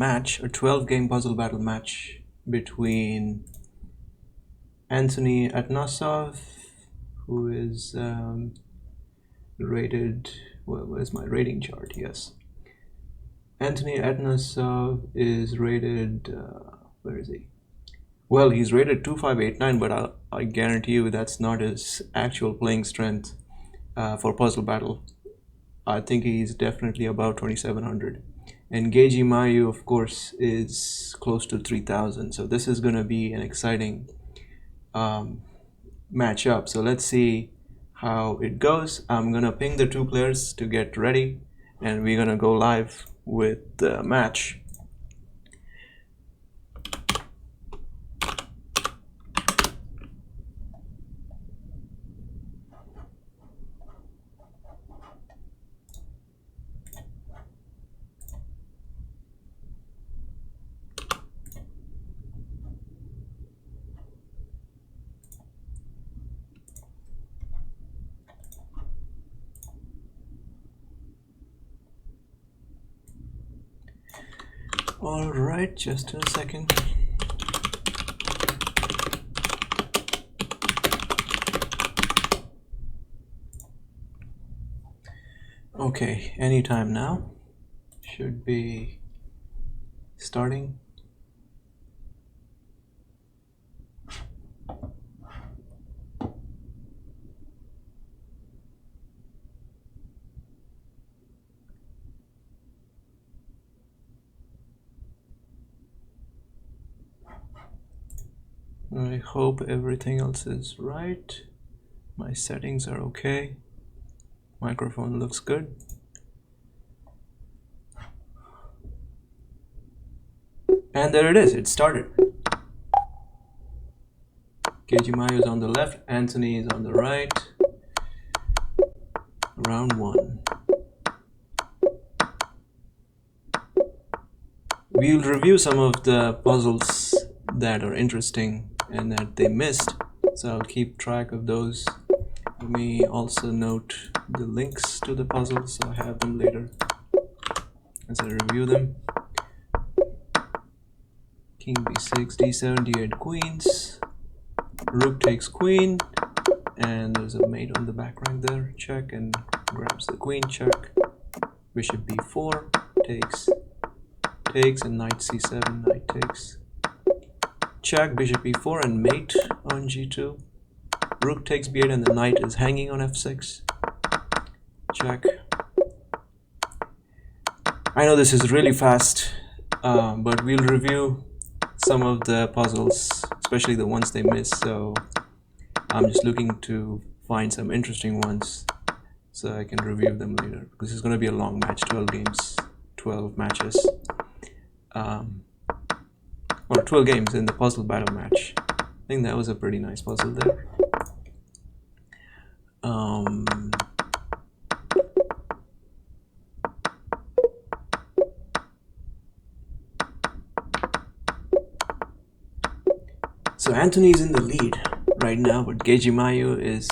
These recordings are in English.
match, a 12-game puzzle battle match between Anthony Atanasov, who is rated, well, where's my rating chart? Yes. Anthony Atanasov is rated, where is he? Well, he's rated 2589, but I guarantee you that's not his actual playing strength for puzzle battle. I think he's definitely above 2700. And Gejimayu, of course, is close to 3000. So this is going to be an exciting matchup. So let's see how it goes. I'm going to ping the two players to get ready, and we're going to go live with the match. All right, just in a second. Okay, anytime now. Should be starting. I hope everything else is right. My settings are okay. Microphone looks good. And there it is, it started. Gejimayu is on the left, Anthony is on the right. Round one. We'll review some of the puzzles that are interesting and that they missed, so I'll keep track of those. Let me also note the links to the puzzles so I have them later as I review them. King b6, d7, d8 queens, rook takes queen, and there's a mate on the back rank there, check, and grabs the queen, check, bishop b4, takes, and knight c7, knight takes, check, bishop e4, and mate on g2, rook takes b8, and the knight is hanging on f6, check. I know this is really fast, but we'll review some of the puzzles, especially the ones they missed, so I'm just looking to find some interesting ones so I can review them later, because it's going to be a long match, 12 games, 12 matches. Or 12 games in the puzzle battle match. I think that was a pretty nice puzzle there. So Anthony's in the lead right now, but Gejimayu is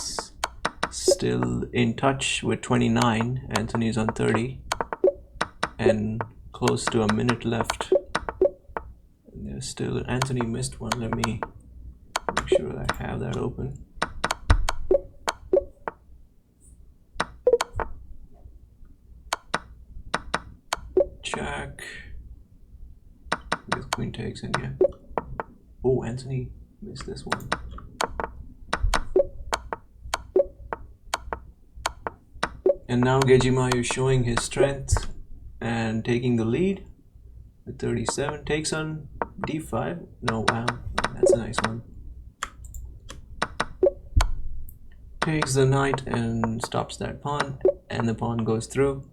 still in touch with 29. Anthony's on 30 and close to a minute left. There's still, Anthony missed one. Let me make sure I have that open. Check. Because queen takes in, yeah. Oh, Anthony missed this one. And now Gejimayu showing his strength and taking the lead with 37. Takes on d5. No, wow, that's a nice one. Takes the knight and stops that pawn, and the pawn goes through.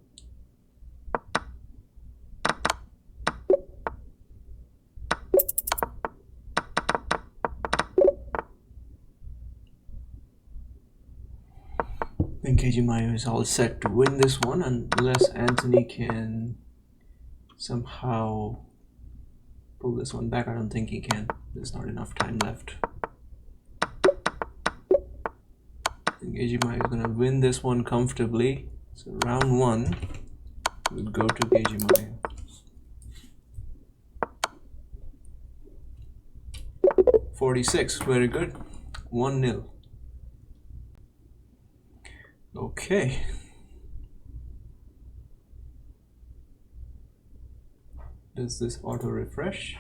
I think Gejimayu is all set to win this one, unless Anthony can somehow pull this one back. I don't think he can. There's not enough time left. I think Gejimayu is going to win this one comfortably. So round one would go to Gejimayu. 46. Very good. 1-0. Okay. Does this auto refresh?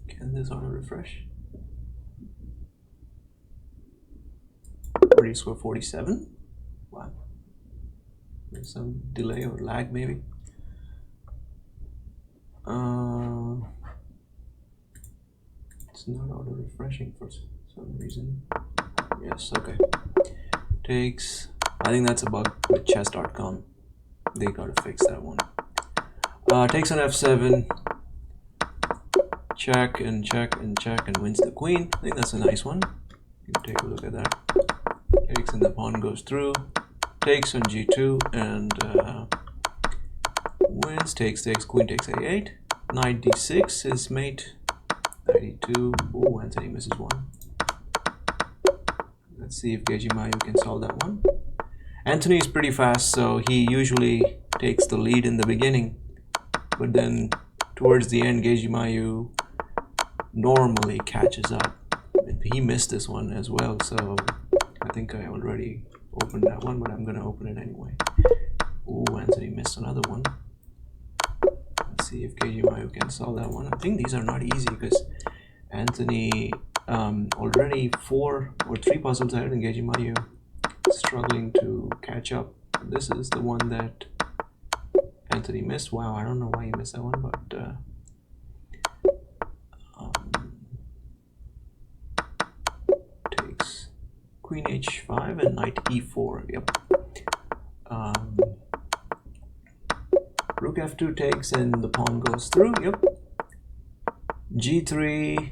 Can this auto refresh? What do you score? 47? Wow. There's some delay or lag maybe. It's not auto refreshing for some reason. Yes, okay. Takes, I think that's a bug with chess.com. They gotta fix that one. Takes on f7. Check and check and check and wins the queen. I think that's a nice one. You can take a look at that. Takes and the pawn goes through. Takes on g2 and wins. Takes, queen takes a8. Knight d6 is mate. 92. Oh, Anthony misses one. Let's see if Gejimayu can solve that one. Anthony is pretty fast, so he usually takes the lead in the beginning, but then towards the end, Gejimayu normally catches up. He missed this one as well, so I think I already opened that one, but I'm gonna open it anyway. Oh, Anthony missed another one. Let's see if Gejimayu can solve that one. I think these are not easy because Anthony already 4 or 3 puzzles ahead, and Gejimayu struggling to catch up. This is the one that Anthony missed. Wow, I don't know why he missed that one, but takes queen h5 and knight e4. Yep. Rook f2 takes and the pawn goes through. Yep. g3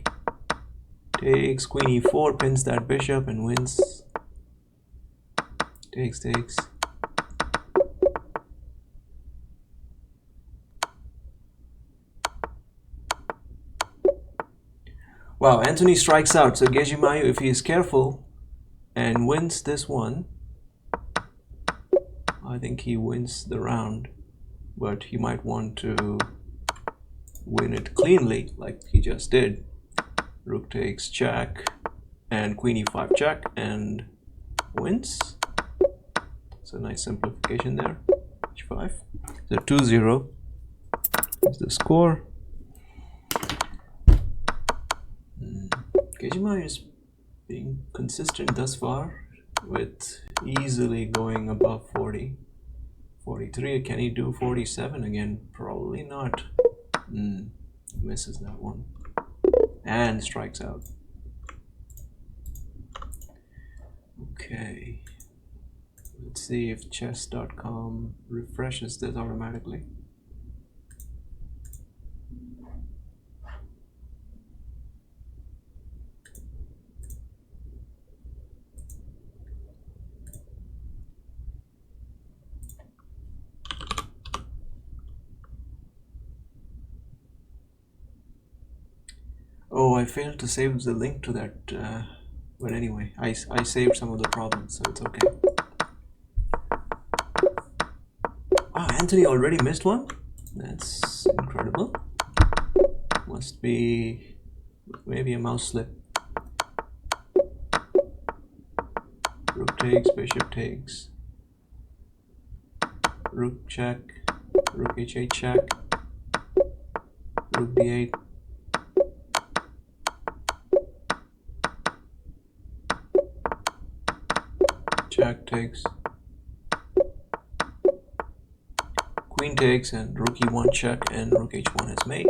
takes, queen e4 pins that bishop and wins. Takes. Wow, Anthony strikes out. So Gejimayu, if he is careful and wins this one, I think he wins the round. But he might want to win it cleanly like he just did. Rook takes check and queen e5 check and wins. So nice simplification there. h5. So 2-0 is the score. Gejimayu is being consistent thus far with easily going above 40. 43. Can he do 47 again? Probably not. Misses that one and strikes out. Okay, let's see if chess.com refreshes this automatically. Oh, I failed to save the link to that, but anyway, I saved some of the problems, so it's okay. Ah, Anthony already missed one? That's incredible. Must be maybe a mouse slip. Rook takes, bishop takes. Rook check, rook h8 check, rook d8. Check takes, queen takes, and rook e1 check, and rook h1 is mate.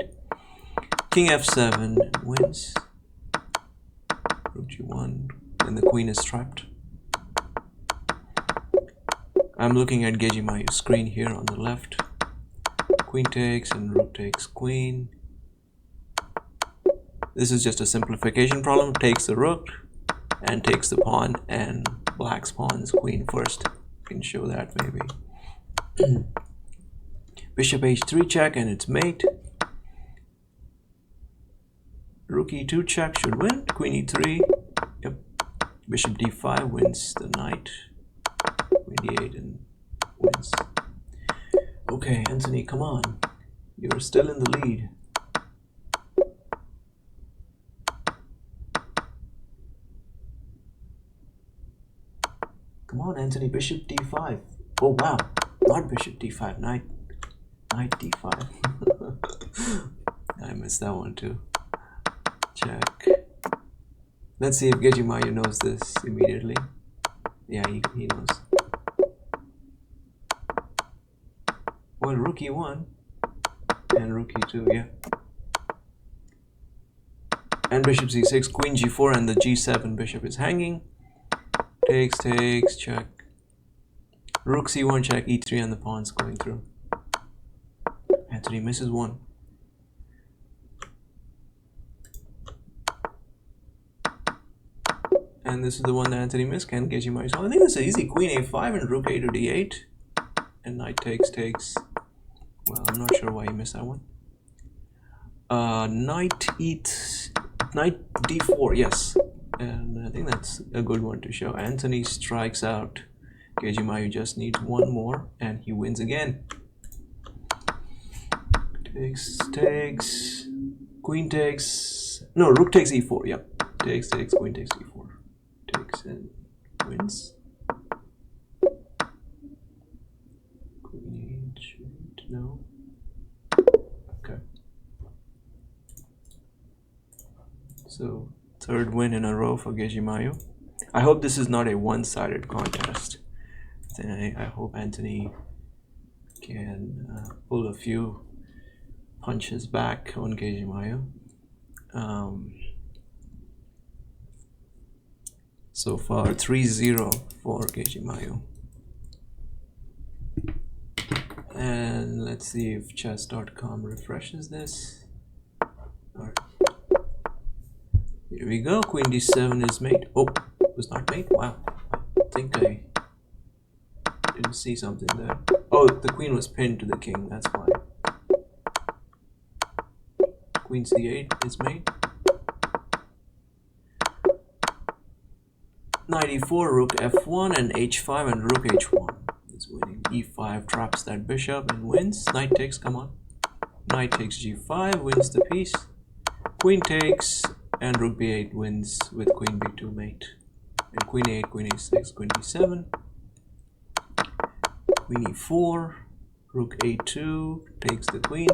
King f7 wins. Rook g1, and the queen is trapped. I'm looking at Gejimayu's screen here on the left. Queen takes and rook takes queen. This is just a simplification problem. Takes the rook and takes the pawn, and black's pawn is queen first. Can show that maybe. Bishop h3 check, and it's mate. Rook e2 check should win. Queen e3. Yep. Bishop d5 wins the knight. Queen d8 and wins. Okay, Anthony, come on. You're still in the lead. Come on, Anthony, bishop d5. Oh, wow. Not bishop d5, knight d5. I missed that one too. Check. Let's see if Gejimayu knows this immediately. Yeah, he knows. Well, rook e1 and rook e2, yeah. And bishop c6, queen g4, and the g7 bishop is hanging. Takes, check. Rook c1 check, e3, and the pawn's going through. Anthony misses one. And this is the one that Anthony missed. Can Gejimayu solve? I think it's easy. Queen a5 and rook a to d8. And knight takes. Well, I'm not sure why he missed that one. Knight d4, yes. And I think that's a good one to show. Anthony strikes out. Gejimayu just needs one more, and he wins again. Takes. Queen takes. No, rook takes e4. Yep. Takes. Queen takes e4. Takes and wins. Queen h8. No. Okay. So third win in a row for Gejimayu. I hope this is not a one-sided contest. I hope Anthony can pull a few punches back on Gejimayu. So far 3-0 for Gejimayu. And let's see if chess.com refreshes this. Alright. Here we go. Queen d7 is mate. Oh, it was not mate. Wow. I think I didn't see something there. Oh, the queen was pinned to the king. That's why. Queen c8 is mate. Knight e4, rook f1, and h5, and rook h1 is winning. e5 traps that bishop and wins. Knight takes, come on. Knight takes g5, wins the piece. Queen takes, and rook b8 wins with queen b2 mate. And queen a8, queen a6, queen d7. Queen e4, rook a2 takes the queen.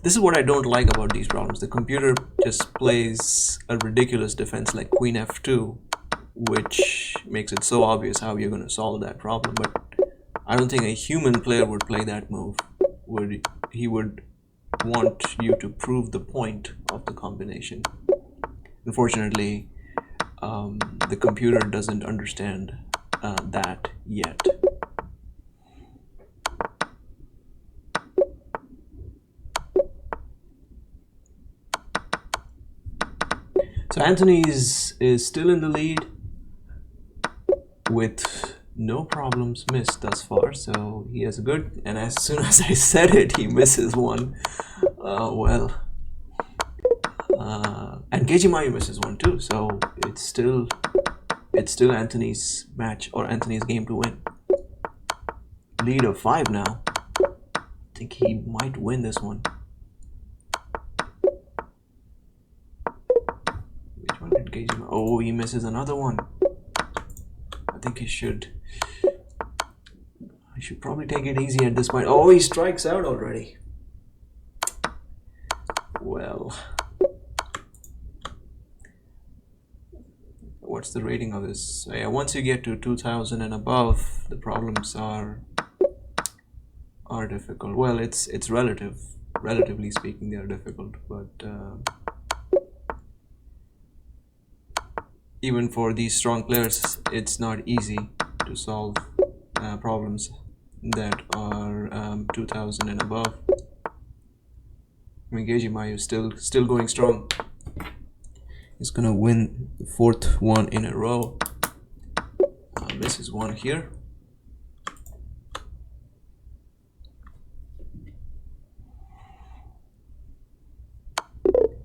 This is what I don't like about these problems. The computer just plays a ridiculous defense like queen f2, which makes it so obvious how you're going to solve that problem. But I don't think a human player would play that move. He would want you to prove the point of the combination. Unfortunately, the computer doesn't understand that yet. So Anthony is still in the lead with no problems missed thus far, so he has a good, and as soon as I said it, he misses one. And Gejimayu misses one too, so it's still Anthony's match, or Anthony's game to win. Lead of 5 now. I think he might win this one. Which one did Gejimayu? Oh, he misses another one. I think I should probably take it easy at this point. Oh, he strikes out already. Well, what's the rating of this? So yeah, once you get to 2000 and above, the problems are difficult. Well, it's relatively speaking, they are difficult, but even for these strong players, it's not easy to solve problems that are 2000 and above. I mean, Gejimayu is still going strong. He's gonna win the 4th one in a row. This is one here.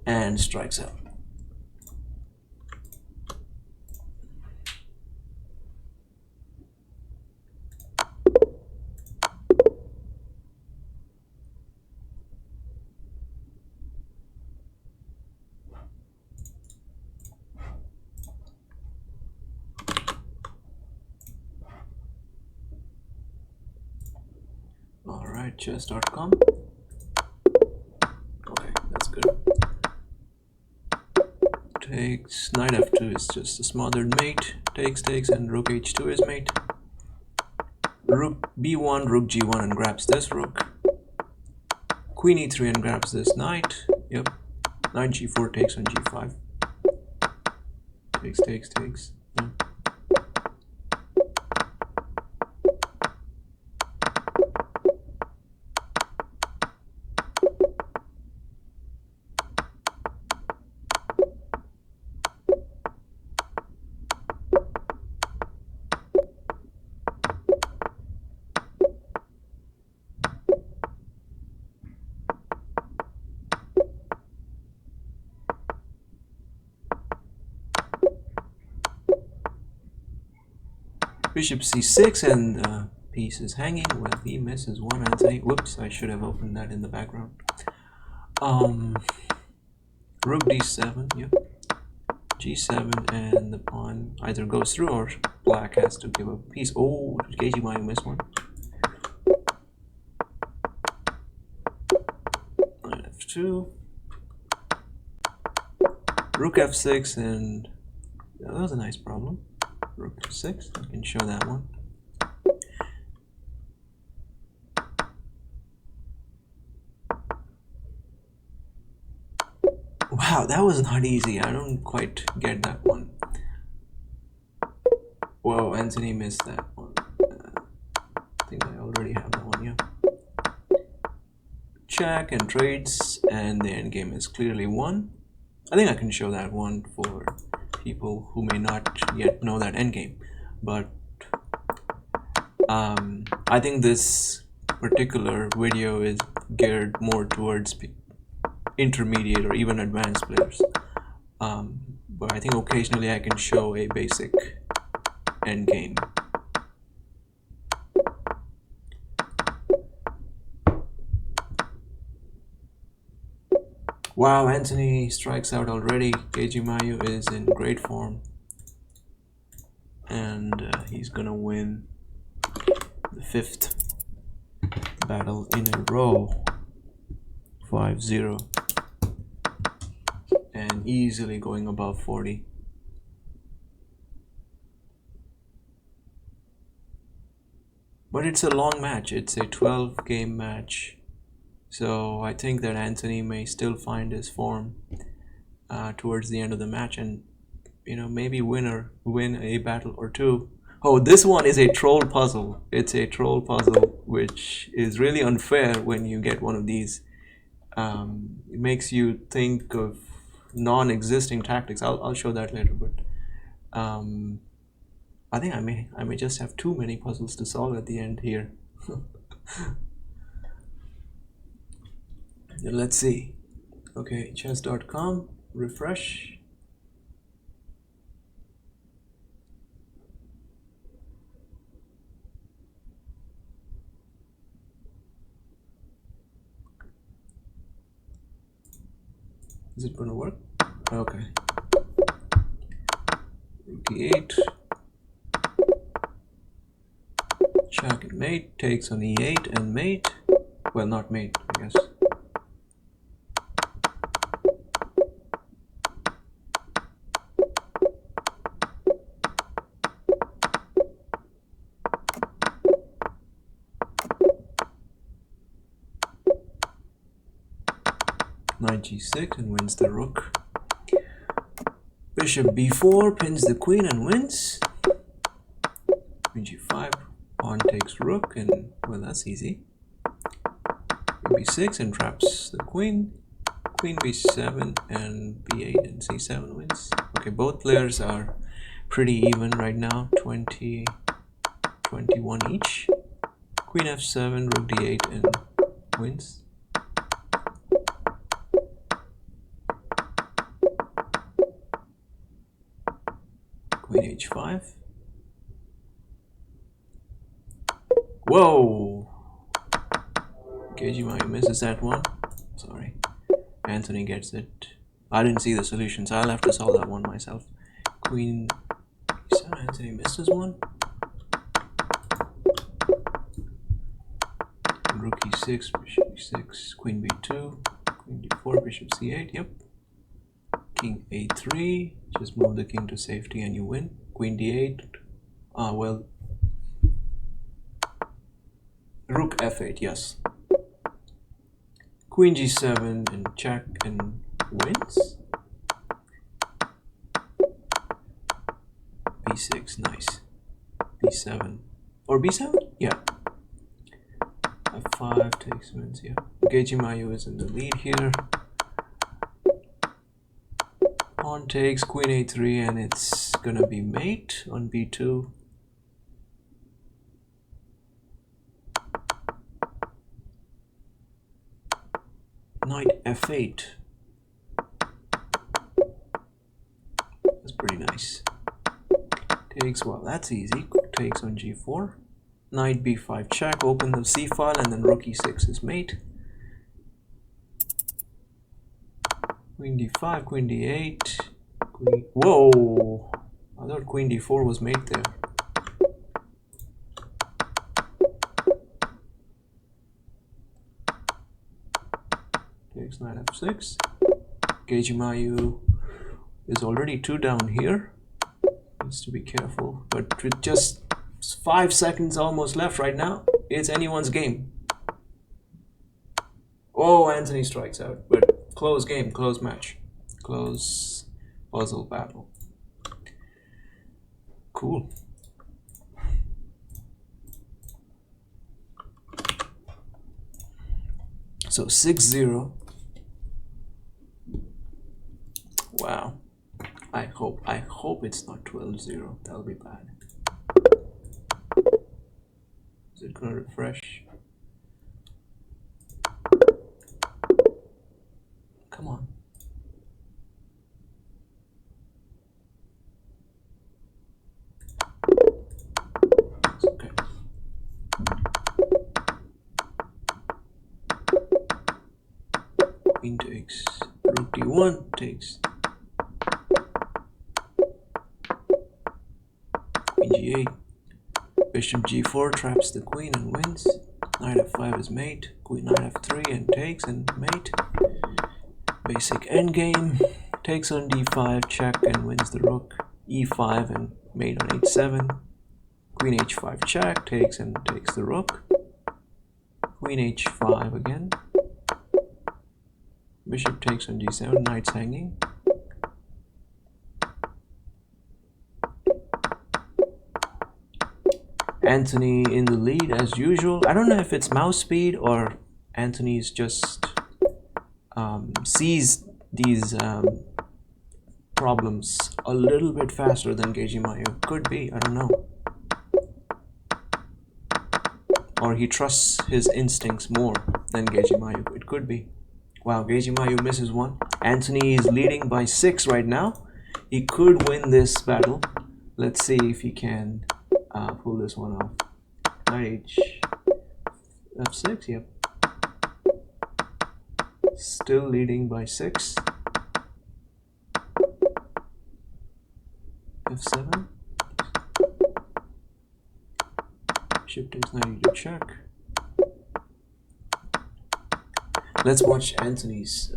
And strikes out. Alright, chess.com. Okay, that's good. Takes knight f2 is just a smothered mate. Takes, and rook h2 is mate. Rook b1, rook g1 and grabs this rook. Queen e3 and grabs this knight. Yep. Knight g4 takes on g5. Takes. Yep. Bishop c6 and piece is hanging. Well, he misses one, Anthony. Whoops, I should have opened that in the background. Rook d7, yep. g7 and the pawn either goes through or black has to give a piece. Oh, Gejimayu missed one. Knight f2. Rook f6 and that was a nice problem. Rook f6, I can show that one. Wow, that was not easy. I don't quite get that one. Whoa, Anthony missed that one. I think I already have that one, yeah. Check and trades, and the endgame is clearly won. I think I can show that one for people who may not yet know that endgame. But I think this particular video is geared more towards intermediate or even advanced players, but I think occasionally I can show a basic endgame. Wow, Anthony strikes out already. Gejimayu is in great form, and he's gonna win the 5th battle in a row, 5-0. And easily going above 40. But it's a long match. It's a 12-game match. So I think that Anthony may still find his form towards the end of the match and, you know, maybe win a battle or two. Oh, this one is a troll puzzle. It's a troll puzzle, which is really unfair when you get one of these. It makes you think of non-existing tactics. I'll show that later, but I think I may just have too many puzzles to solve at the end here. Let's see. Okay, chess.com, refresh. Is it gonna work? Okay. Rook e8. Check and mate. Takes on e8 and mate. Well, not mate, I guess. Knight g6 and wins the rook. Bishop b4 pins the queen and wins. Queen g5, pawn takes rook, and well, that's easy. b6 and traps the queen. Queen b7 and b8 and c7 wins. Okay, both players are pretty even right now, 20, 21 each. Queen f7, rook d8 and wins. Queen h5. Whoa! Gejimayu misses that one. Sorry. Anthony gets it. I didn't see the solution, so I'll have to solve that one myself. Queen e7. Anthony misses one. Rook e6. b6, bishop e6, queen b2, queen d4, bishop c8, yep. King a3, just move the king to safety and you win. Queen d8, well, rook f8, yes. Queen g7 and check and wins. b6, nice. b7 or b7, yeah. f5 takes wins, yeah. Gejimayu is in the lead here. Pawn takes, queen a3, and it's gonna be mate on b2. Knight f8. That's pretty nice. Takes, well, that's easy. Takes on g4. Knight b5 check, open the c file, and then rook e6 is mate. Queen d5, queen d8. Queen, whoa! I thought queen d4 was mate there. Takes knight f6. Gejimayu is already 2 down here. Needs to be careful, but with just 5 seconds almost left right now, it's anyone's game. Oh, Anthony strikes out, but close game, close match, close puzzle battle. Cool. So 6-0. Wow. I hope it's not 12-0. That'll be bad. Is it gonna refresh? Come on. It's okay. Queen takes, rook d1 takes. Queen g8. Bishop g4 traps the queen and wins. Knight f5 is mate. Queen knight f3 and takes and mate. Basic endgame. Takes on d5, check and wins the rook. e5 and mate on h7. Queen h5 check, takes and takes the rook. Queen h5 again. Bishop takes on d7, knight's hanging. Anthony in the lead as usual. I don't know if it's mouse speed or Anthony's just sees these problems a little bit faster than Gejimayu. Could be, I don't know. Or he trusts his instincts more than Gejimayu. It could be. Wow, Gejimayu misses one. Anthony is leading by 6 right now. He could win this battle. Let's see if he can pull this one off. Knight f6, yep. Still leading by 6. f7. Bishop takes knight to check. Let's watch Anthony's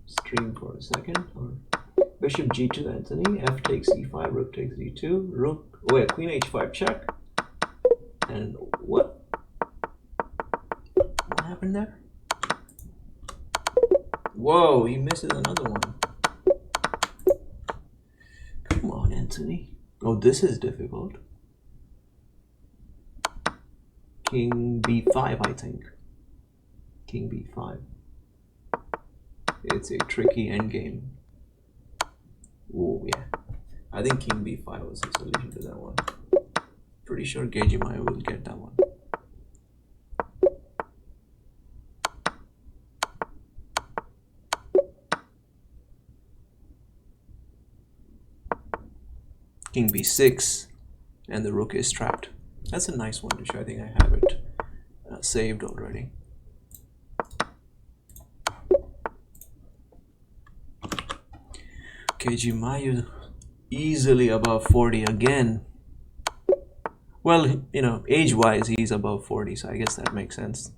stream for a second. Or Bishop g2 Anthony, f takes e5, rook takes d2, rook, oh yeah, queen h5 check. And what happened there? Whoa, he misses another one. Come on, Anthony. Oh, this is difficult. King b5, I think. King b5. It's a tricky endgame. Oh yeah, I think King b5 was the solution to that one. Pretty sure Gejimayu will get that one. King b6, and the rook is trapped. That's a nice one to show. I think I have it saved already. Gejimayu easily above 40 again. Well, you know, age-wise, he's above 40, so I guess that makes sense.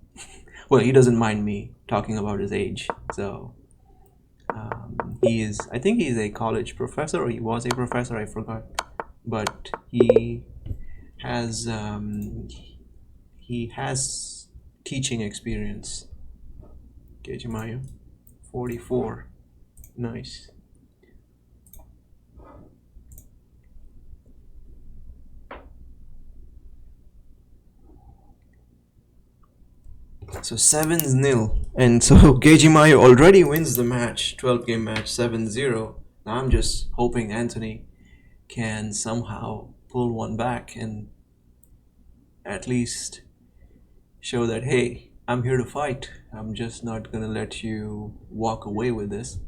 Well, he doesn't mind me talking about his age. So I think he's a college professor, or he was a professor, I forgot. But has he has teaching experience. Gejimayu, 44. Nice. So 7-0. And so Gejimayu already wins the match, 12-game match, 7-0. Now I'm just hoping Anthony can somehow pull one back and at least show that, hey, I'm here to fight. I'm just not gonna let you walk away with this.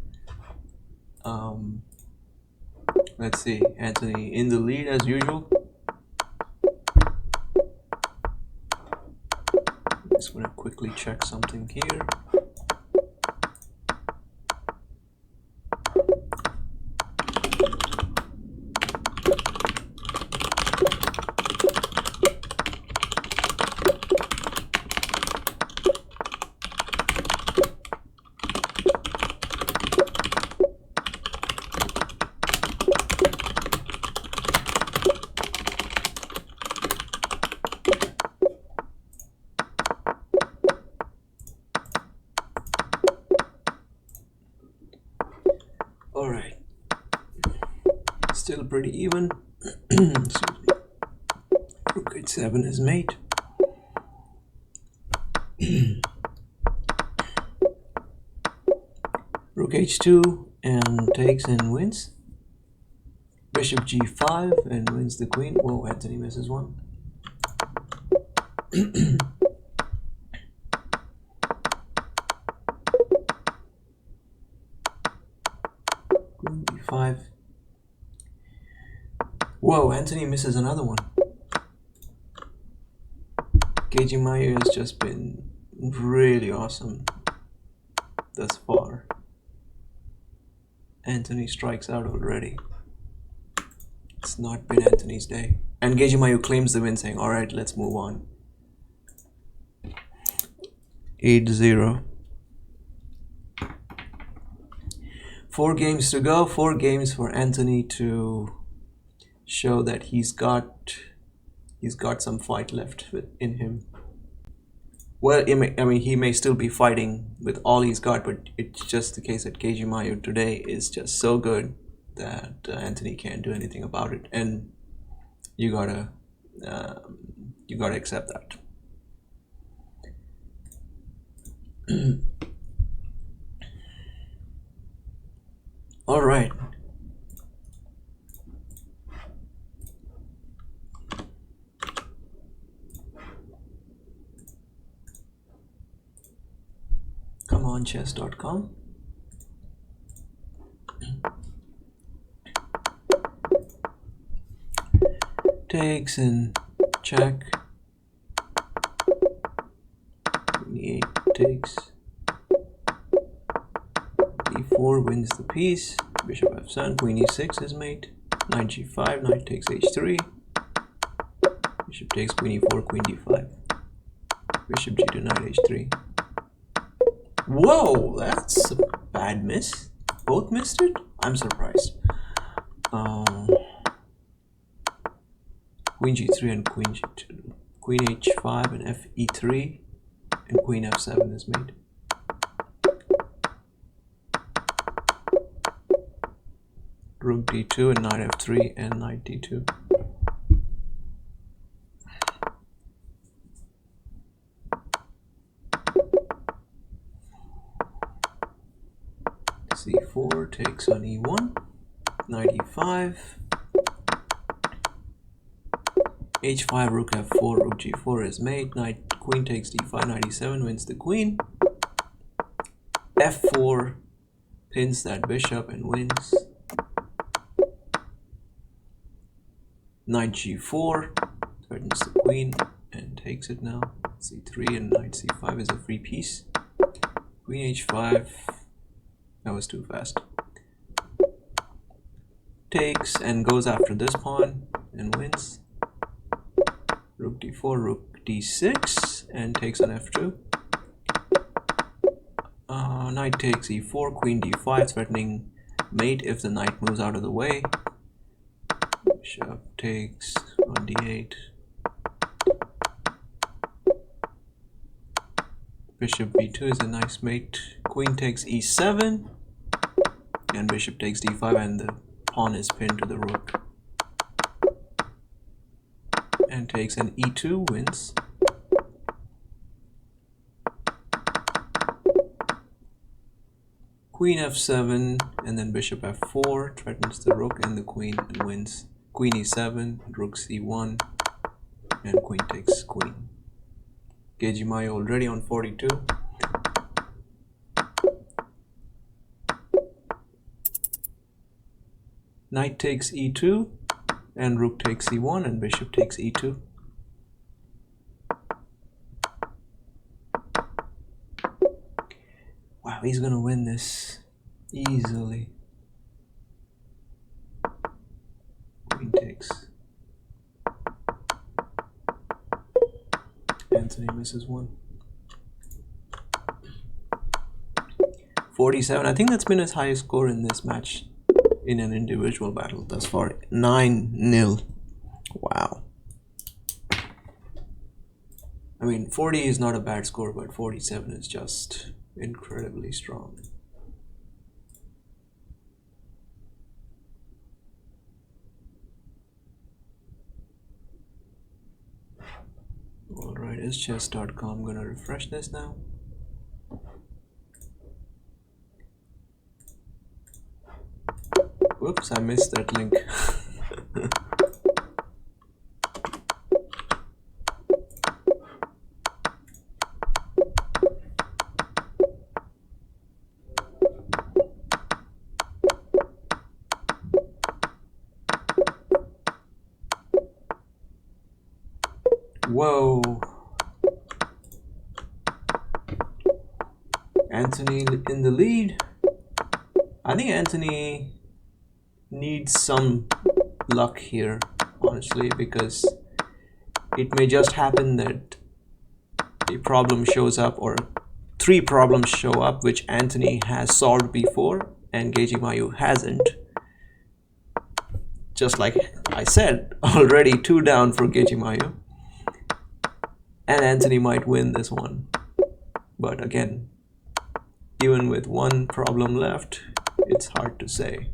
Let's see, Anthony in the lead as usual. Just want to quickly check something here. Alright, still pretty even. Excuse me. Rook h7 is mate. Rook h2 and takes and wins. Bishop g5 and wins the queen. Whoa, Anthony misses one. Queen b5. Whoa, Anthony misses another one. Gejimayu has just been really awesome thus far. Anthony strikes out already. It's not been Anthony's day. And Gejimayu claims the win, saying, alright, let's move on. 8-0. 4 games to go. 4 games for Anthony to show that he's got some fight left in him. Well, he may still be fighting with all he's got, but it's just the case that Gejimayu today is just so good that Anthony can't do anything about it, and you gotta accept that. All right. Come on, chess.com. Takes and check. Queen e8 takes. e4 wins the piece. Bishop f7. Queen e6 is mate. Knight g5. Knight takes h3. Bishop takes queen e4. Queen d5. Bishop g2. Knight h3. Whoa, that's a bad miss. Both missed it? I'm surprised. Queen g3 and queen g2. Queen h5 and f e3. And queen f7 is made. Rook d2 and knight f3 and knight d2. c4 takes on e1, knight e5, h5, rook f4, rook g4 is mate, knight, queen takes d5, knight e7 wins the queen, f4 pins that bishop and wins, knight g4 threatens the queen and takes it now, c3 and knight c5 is a free piece, queen h5, that was too fast. Takes and goes after this pawn and wins. Rook d4, rook d6 and takes on f2. Now knight takes e4, queen d5, threatening mate if the knight moves out of the way. Bishop takes on d8. Bishop b2 is a nice mate. Queen takes e7, and bishop takes d5, and the pawn is pinned to the rook. And takes an e2, wins. Queen f7, and then bishop f4, threatens the rook and the queen and wins. Queen e7, rook c1, and queen takes queen. Gejimayu already on 42. Knight takes e2, and rook takes e1, and bishop takes e2. Wow, he's gonna win this easily. Queen takes. Anthony misses one. 47. I think that's been his highest score in this match in an individual battle thus far. 9-0. Wow. I mean, 40 is not a bad score, but 47 is just incredibly strong. Alright, it's chess.com. I'm gonna refresh this now. Whoops, I missed that link. Whoa. Anthony in the lead. I think Anthony needs some luck here, honestly, because it may just happen that a problem shows up, or 3 problems show up which Anthony has solved before and Gejimayu hasn't. Just like I said, already 2 down for Gejimayu, and Anthony might win this one. But again, even with 1 problem left, it's hard to say.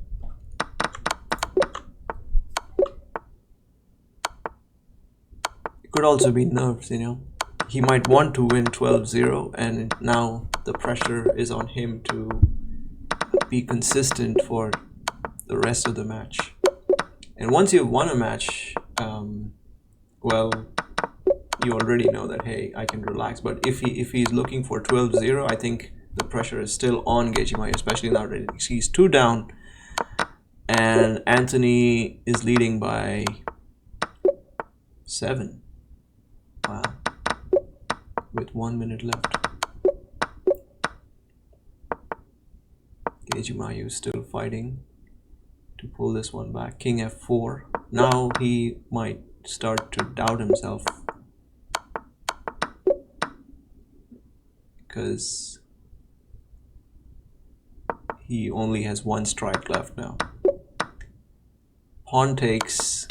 It could also be nerves, you know. He might want to win 12-0, and now the pressure is on him to be consistent for the rest of the match. And once you've won a match, well, you already know that, hey, I can relax. But if he's looking for 12-0, I think the pressure is still on Gejimayu, especially now that he's 2 down, and Anthony is leading by 7. Wow. With 1 minute left. Gejimayu is still fighting to pull this one back. King f4. Now he might start to doubt himself, because he only has 1 strike left now. Pawn takes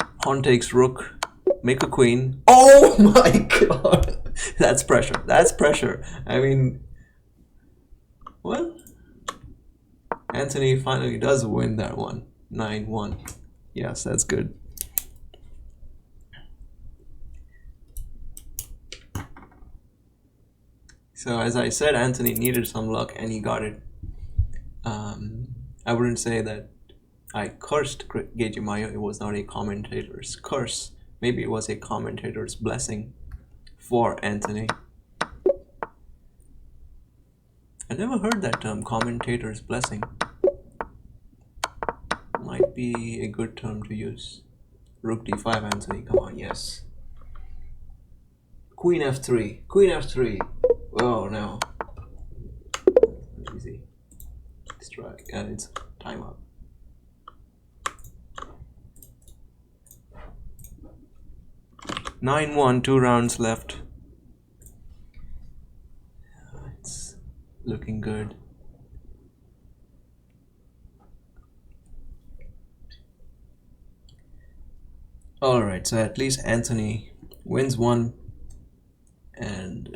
rook, make a queen. Oh my god! That's pressure. That's pressure. I mean, well, Anthony finally does win that one. 9-1. Yes, that's good. So as I said, Anthony needed some luck and he got it. I wouldn't say that I cursed Gejimayu. It was not a commentator's curse. Maybe it was a commentator's blessing for Anthony. I never heard that term, commentator's blessing. Might be a good term to use. Rook d5, Anthony, come on, yes. Queen f3, queen f3. Oh no. Easy. Strike, and it's time up. (9-1), 2 rounds left. It's looking good. Alright, so at least Anthony wins one and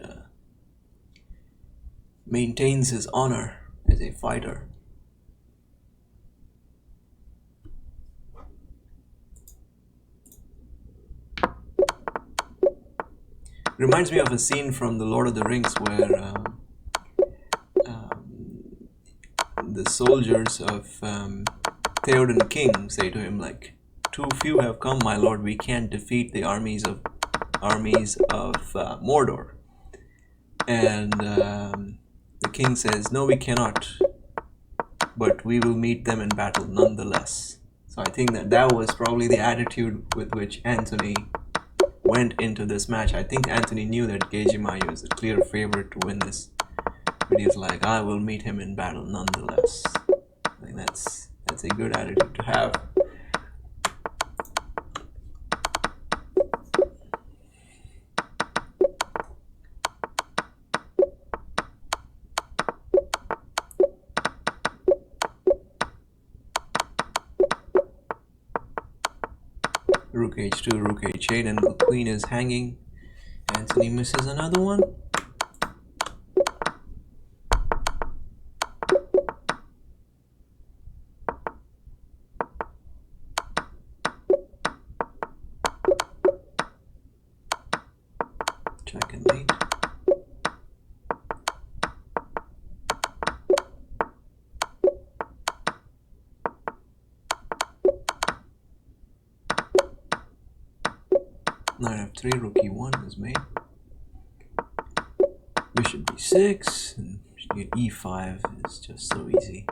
maintains his honor as a fighter. Reminds me of a scene from The Lord of the Rings where the soldiers of Theoden King say to him like, "Too few have come, my lord. We can't defeat the armies of Mordor." And the king says, "No, we cannot, but we will meet them in battle nonetheless." So I think that was probably the attitude with which Anthony went into this match. I think Anthony knew that Gejimayu is a clear favorite to win this, but he's like, "I will meet him in battle nonetheless." I think that's a good attitude to have. Rook h2, rook h8, and the queen is hanging. Anthony misses another one. Check and mate. Knight f3, rook e1 is made. Bishop b6, and e5 is just so easy.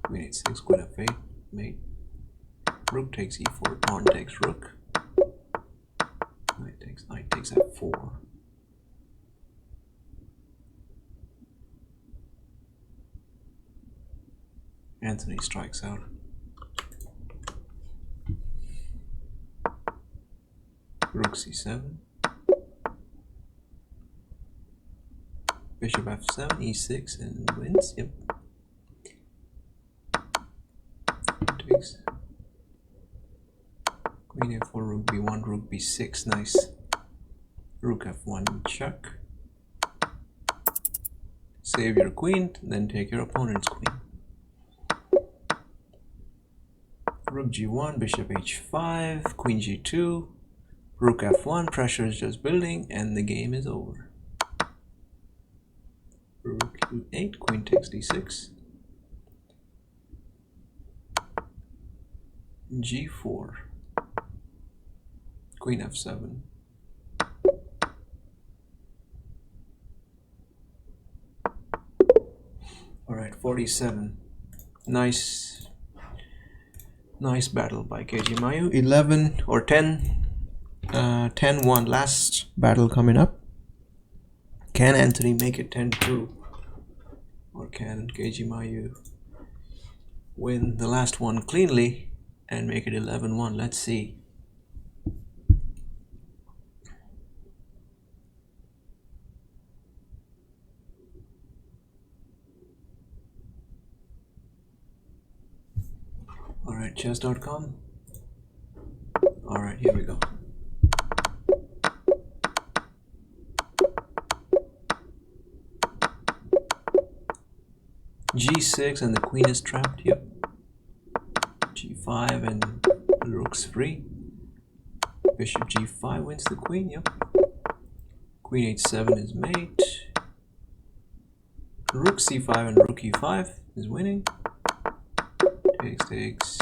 Queen h6, queen f8, mate. Rook takes e4, pawn takes rook. Knight takes f4. Anthony strikes out. Rook c7. Bishop f7, e6, and wins. Yep. Takes. Queen a4, rook b1, rook b6. Nice. Rook f1, check. Save your queen, then take your opponent's queen. Rook g1, bishop h5, queen g2, rook f1. Pressure is just building, and the game is over. Rook e8, queen takes d6, g4, queen f7. Alright, 47. Nice battle by Gejimayu. 11 or 10. 10-1. Last battle coming up. Can Anthony make it 10-2? Or can Gejimayu win the last one cleanly and make it 11-1? Let's see. Alright, chess.com. Alright, here we go. G6 and the queen is trapped. Yep. G5 and the rook's free. Bishop G5 wins the queen. Yep. Queen H7 is mate. Rook C5 and rook E5 is winning. Takes.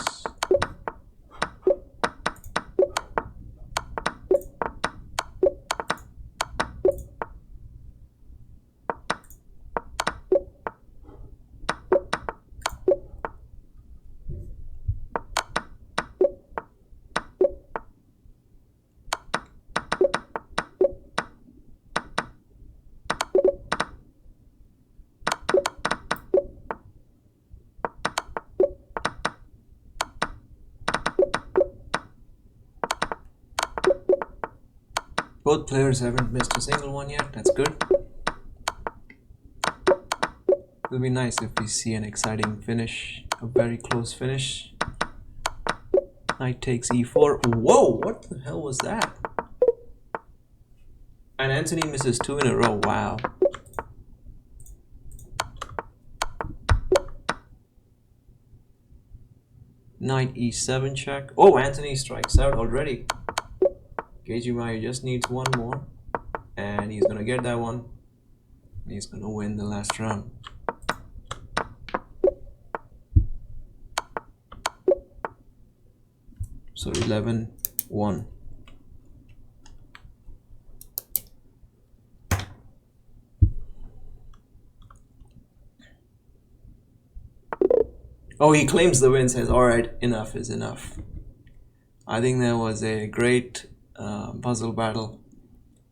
Both players haven't missed a single one yet. That's good. It'll be nice if we see an exciting finish, a very close finish. Knight takes e4. Whoa, what the hell was that? And Anthony misses 2 in a row. Wow. Knight e7 check. Oh, Anthony strikes out already. Gejimayu just needs one more, and he's gonna get that one. He's gonna win the last round. So 11-1. Oh, he claims the win, says, alright, enough is enough. I think that was a great puzzle battle.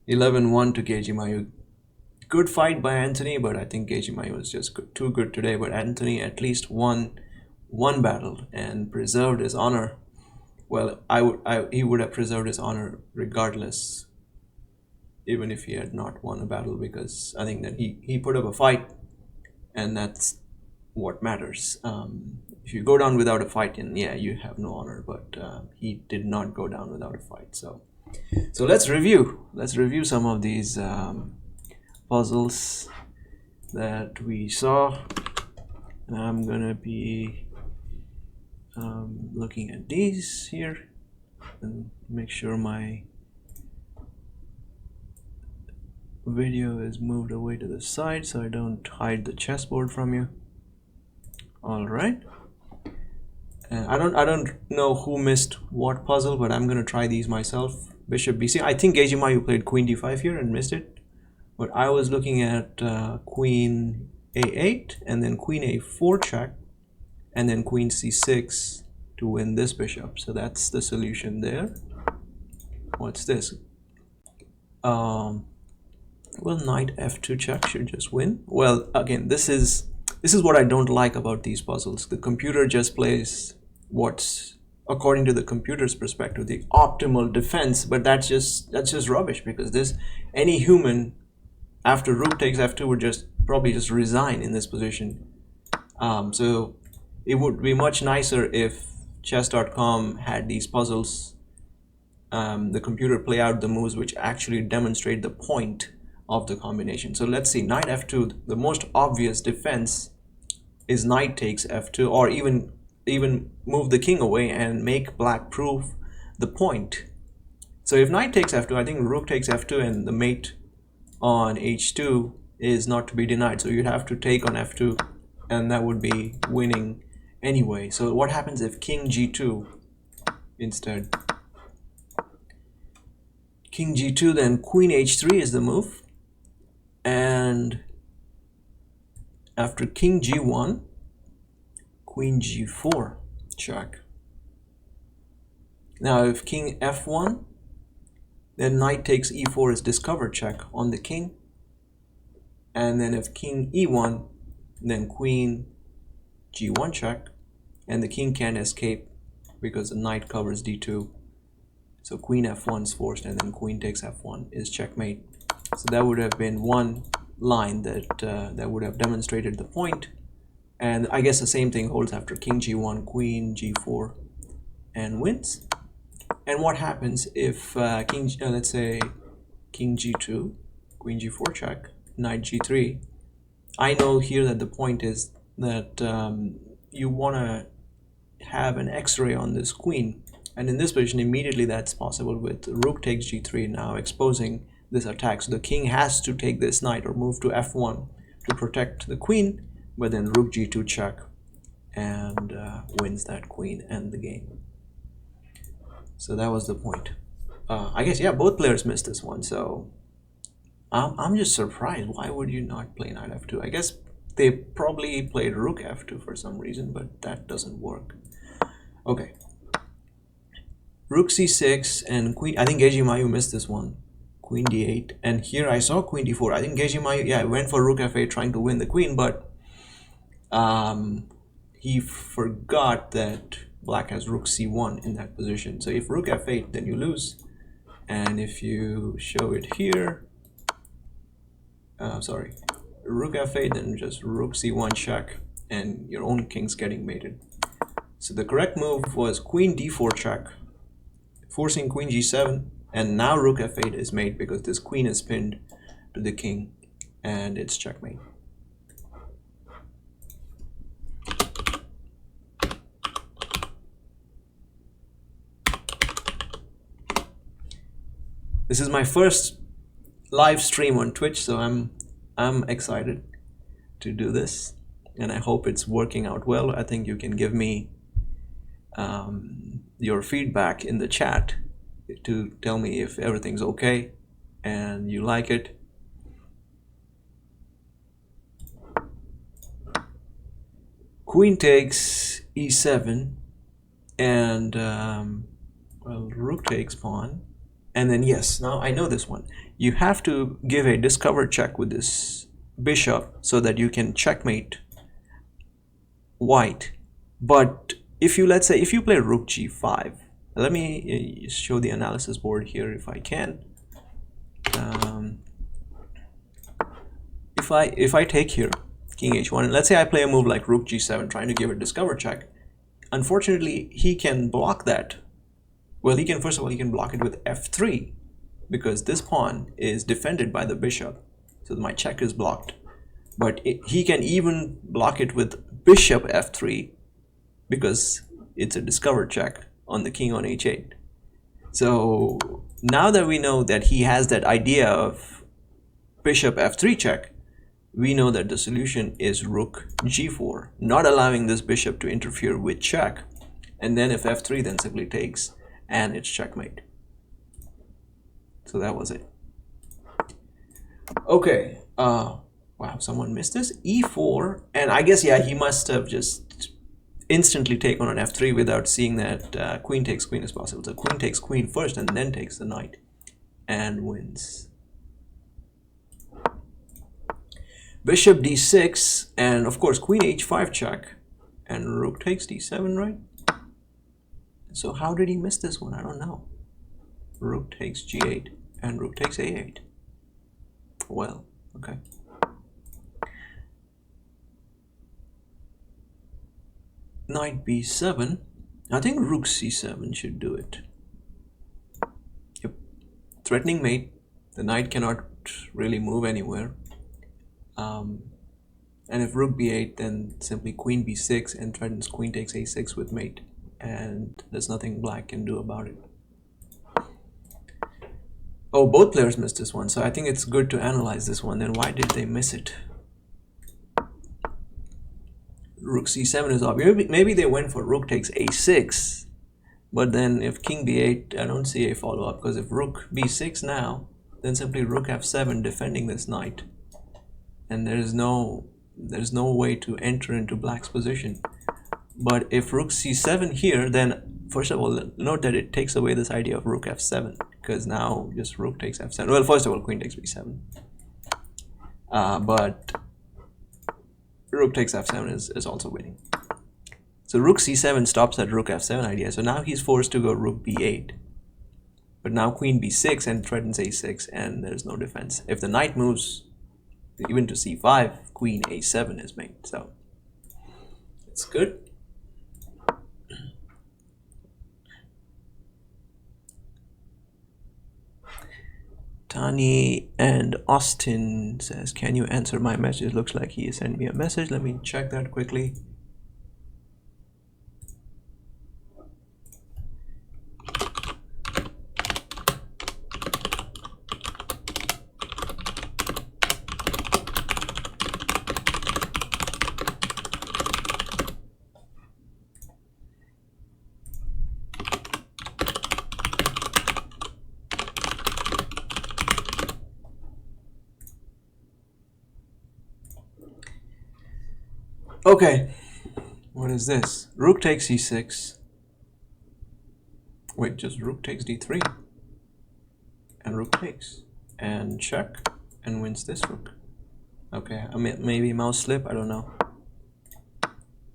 11-1 to Gejimayu. Good fight by Anthony, but I think Gejimayu was just too good today. But Anthony at least won one battle and preserved his honor. Well, he would have preserved his honor regardless, even if he had not won a battle, because I think that he put up a fight, and that's what matters. If you go down without a fight, then yeah, you have no honor, but he did not go down without a fight. So let's review some of these puzzles that we saw. And I'm gonna be looking at these here and make sure my video is moved away to the side so I don't hide the chessboard from you. All right. I don't know who missed what puzzle, but I'm gonna try these myself. Bishop BC. I think Gejimayu played Queen D5 here and missed it, but I was looking at Queen A8 and then Queen A4 check, and then Queen C6 to win this bishop. So that's the solution there. What's this? Well, Knight F2 check should just win. Well, again, this is what I don't like about these puzzles. The computer just plays what's, according to the computer's perspective, the optimal defense, but that's just rubbish, because any human after rook takes f2 would probably just resign in this position. So it would be much nicer if chess.com had these puzzles, the computer play out the moves which actually demonstrate the point of the combination. So let's see, Knight f2, the most obvious defense is Knight takes f2, or even move the king away and make black prove the point. So if Knight takes f2, I think Rook takes f2, and the mate on h2 is not to be denied. So you'd have to take on f2, and that would be winning anyway. So what happens if King g2 instead? King g2, then Queen h3 is the move, and after King g1, Queen g4 check. Now if King f1, then Knight takes e4 is discovered check on the king, and then if King e1, then Queen g1 check, and the king can't escape because the knight covers d2. So Queen f1 is forced, and then Queen takes f1 is checkmate. So that would have been one line that would have demonstrated the point. And I guess the same thing holds after King g1, Queen g4, and wins. And what happens if let's say King g2, Queen g4 check, Knight g3? I know here that the point is that you want to have an X-ray on this queen, and in this position immediately that's possible with Rook takes g3, now exposing this attack. So the king has to take this knight or move to f1 to protect the queen, but then Rook g2 check, and wins that queen and the game. So that was the point. I guess, yeah, both players missed this one, so I'm just surprised. Why would you not play Knight f2? I guess they probably played Rook f2 for some reason, but that doesn't work. Okay. Rook c6 and Queen. I think Gejimayu missed this one. Queen d8, and here I saw Queen d4. I think Gejimayu, yeah, went for Rook f8 trying to win the queen, but he forgot that Black has Rook c1 in that position. So if Rook f8, then you lose, and if you show it here, sorry, Rook f8, then just Rook c1 check, and your own king's getting mated. So the correct move was queen d4 check, forcing queen g7, and now rook f8 is made because this queen is pinned to the king, and it's checkmate. This is my first live stream on Twitch, so I'm excited to do this, and I hope it's working out well. I think you can give me your feedback in the chat to tell me if everything's okay and you like it. Queen takes e7, and well, rook takes pawn. And then yes, now I know this one. You have to give a discover check with this bishop so that you can checkmate white. But if you, let's say, if you play rook g5, let me show the analysis board here if I can. If I take here king h1, and let's say I play a move like rook g7 trying to give a discover check, unfortunately he can block that. Well, he can, first of all, he can block it with f3 because this pawn is defended by the bishop, so my check is blocked. But he can even block it with bishop f3 because it's a discover check on the king on h8. So now that we know that he has that idea of bishop f3 check, we know that the solution is rook g4, not allowing this bishop to interfere with check. And then if f3, then simply takes, and it's checkmate. So that was it. Okay, wow, someone missed this. e4, and I guess, yeah, he must have just instantly taken on f3 without seeing that queen takes queen is possible. So queen takes queen first and then takes the knight and wins. Bishop d6, and of course queen h5 check, and rook takes d7, right? So how did he miss this one? I don't know. Rook takes g8 and rook takes a8. Well, okay. Knight b7. I think rook c7 should do it. Yep. Threatening mate. The knight cannot really move anywhere. And if rook b8, then simply queen b6 and threatens queen takes a6 with mate. And there's nothing black can do about it. Oh, both players missed this one, so I think it's good to analyze this one. Then why did they miss it? Rook c7 is obvious. Maybe they went for rook takes a6, but then if king b8, I don't see a follow-up, because if rook b6 now, then simply rook f7 defending this knight, and there's no way to enter into black's position. But if rook c7 here, then first of all, note that it takes away this idea of rook f7, because now just rook takes f7. Well, first of all, queen takes b7. But rook takes f7 is also winning. So rook c7 stops at rook f7 idea. So now he's forced to go rook b8. But now queen b6 and threatens a6, and there's no defense. If the knight moves even to c5, queen a7 is made. So it's good. Tani and Austin says, can you answer my message? Looks like he sent me a message. Let me check that quickly. Okay, what is this? Rook takes e6. Wait, just rook takes d3. And rook takes. And check. And wins this rook. Okay, I mean, maybe mouse slip, I don't know.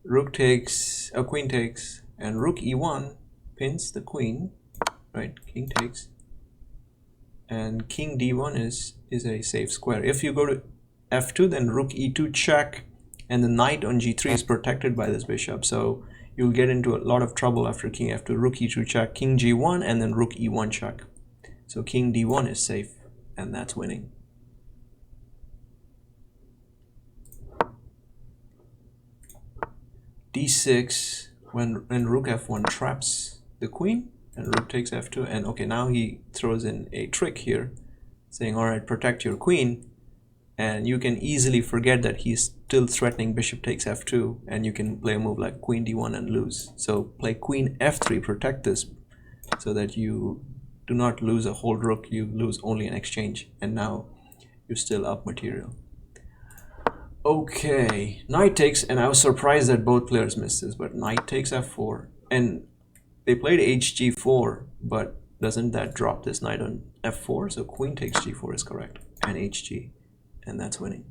Rook takes, queen takes. And rook e1 pins the queen. Right, king takes. And king d1 is a safe square. If you go to f2, then rook e2 check. And the knight on g3 is protected by this bishop. So you'll get into a lot of trouble after king f2, rook e2 check, king g1, and then rook e1 check. So king d1 is safe, and that's winning. d6, when rook f1 traps the queen, and rook takes f2, and okay, now he throws in a trick here, saying, all right, protect your queen, and you can easily forget that he's still threatening bishop takes f2, and you can play a move like queen d1 and lose. So play queen f3, protect this, so that you do not lose a whole rook, you lose only an exchange, and now you're still up material. Okay, knight takes, and I was surprised that both players missed this, but knight takes f4, and they played hg4, but doesn't that drop this knight on f4? So queen takes g4 is correct, and hg, and that's winning.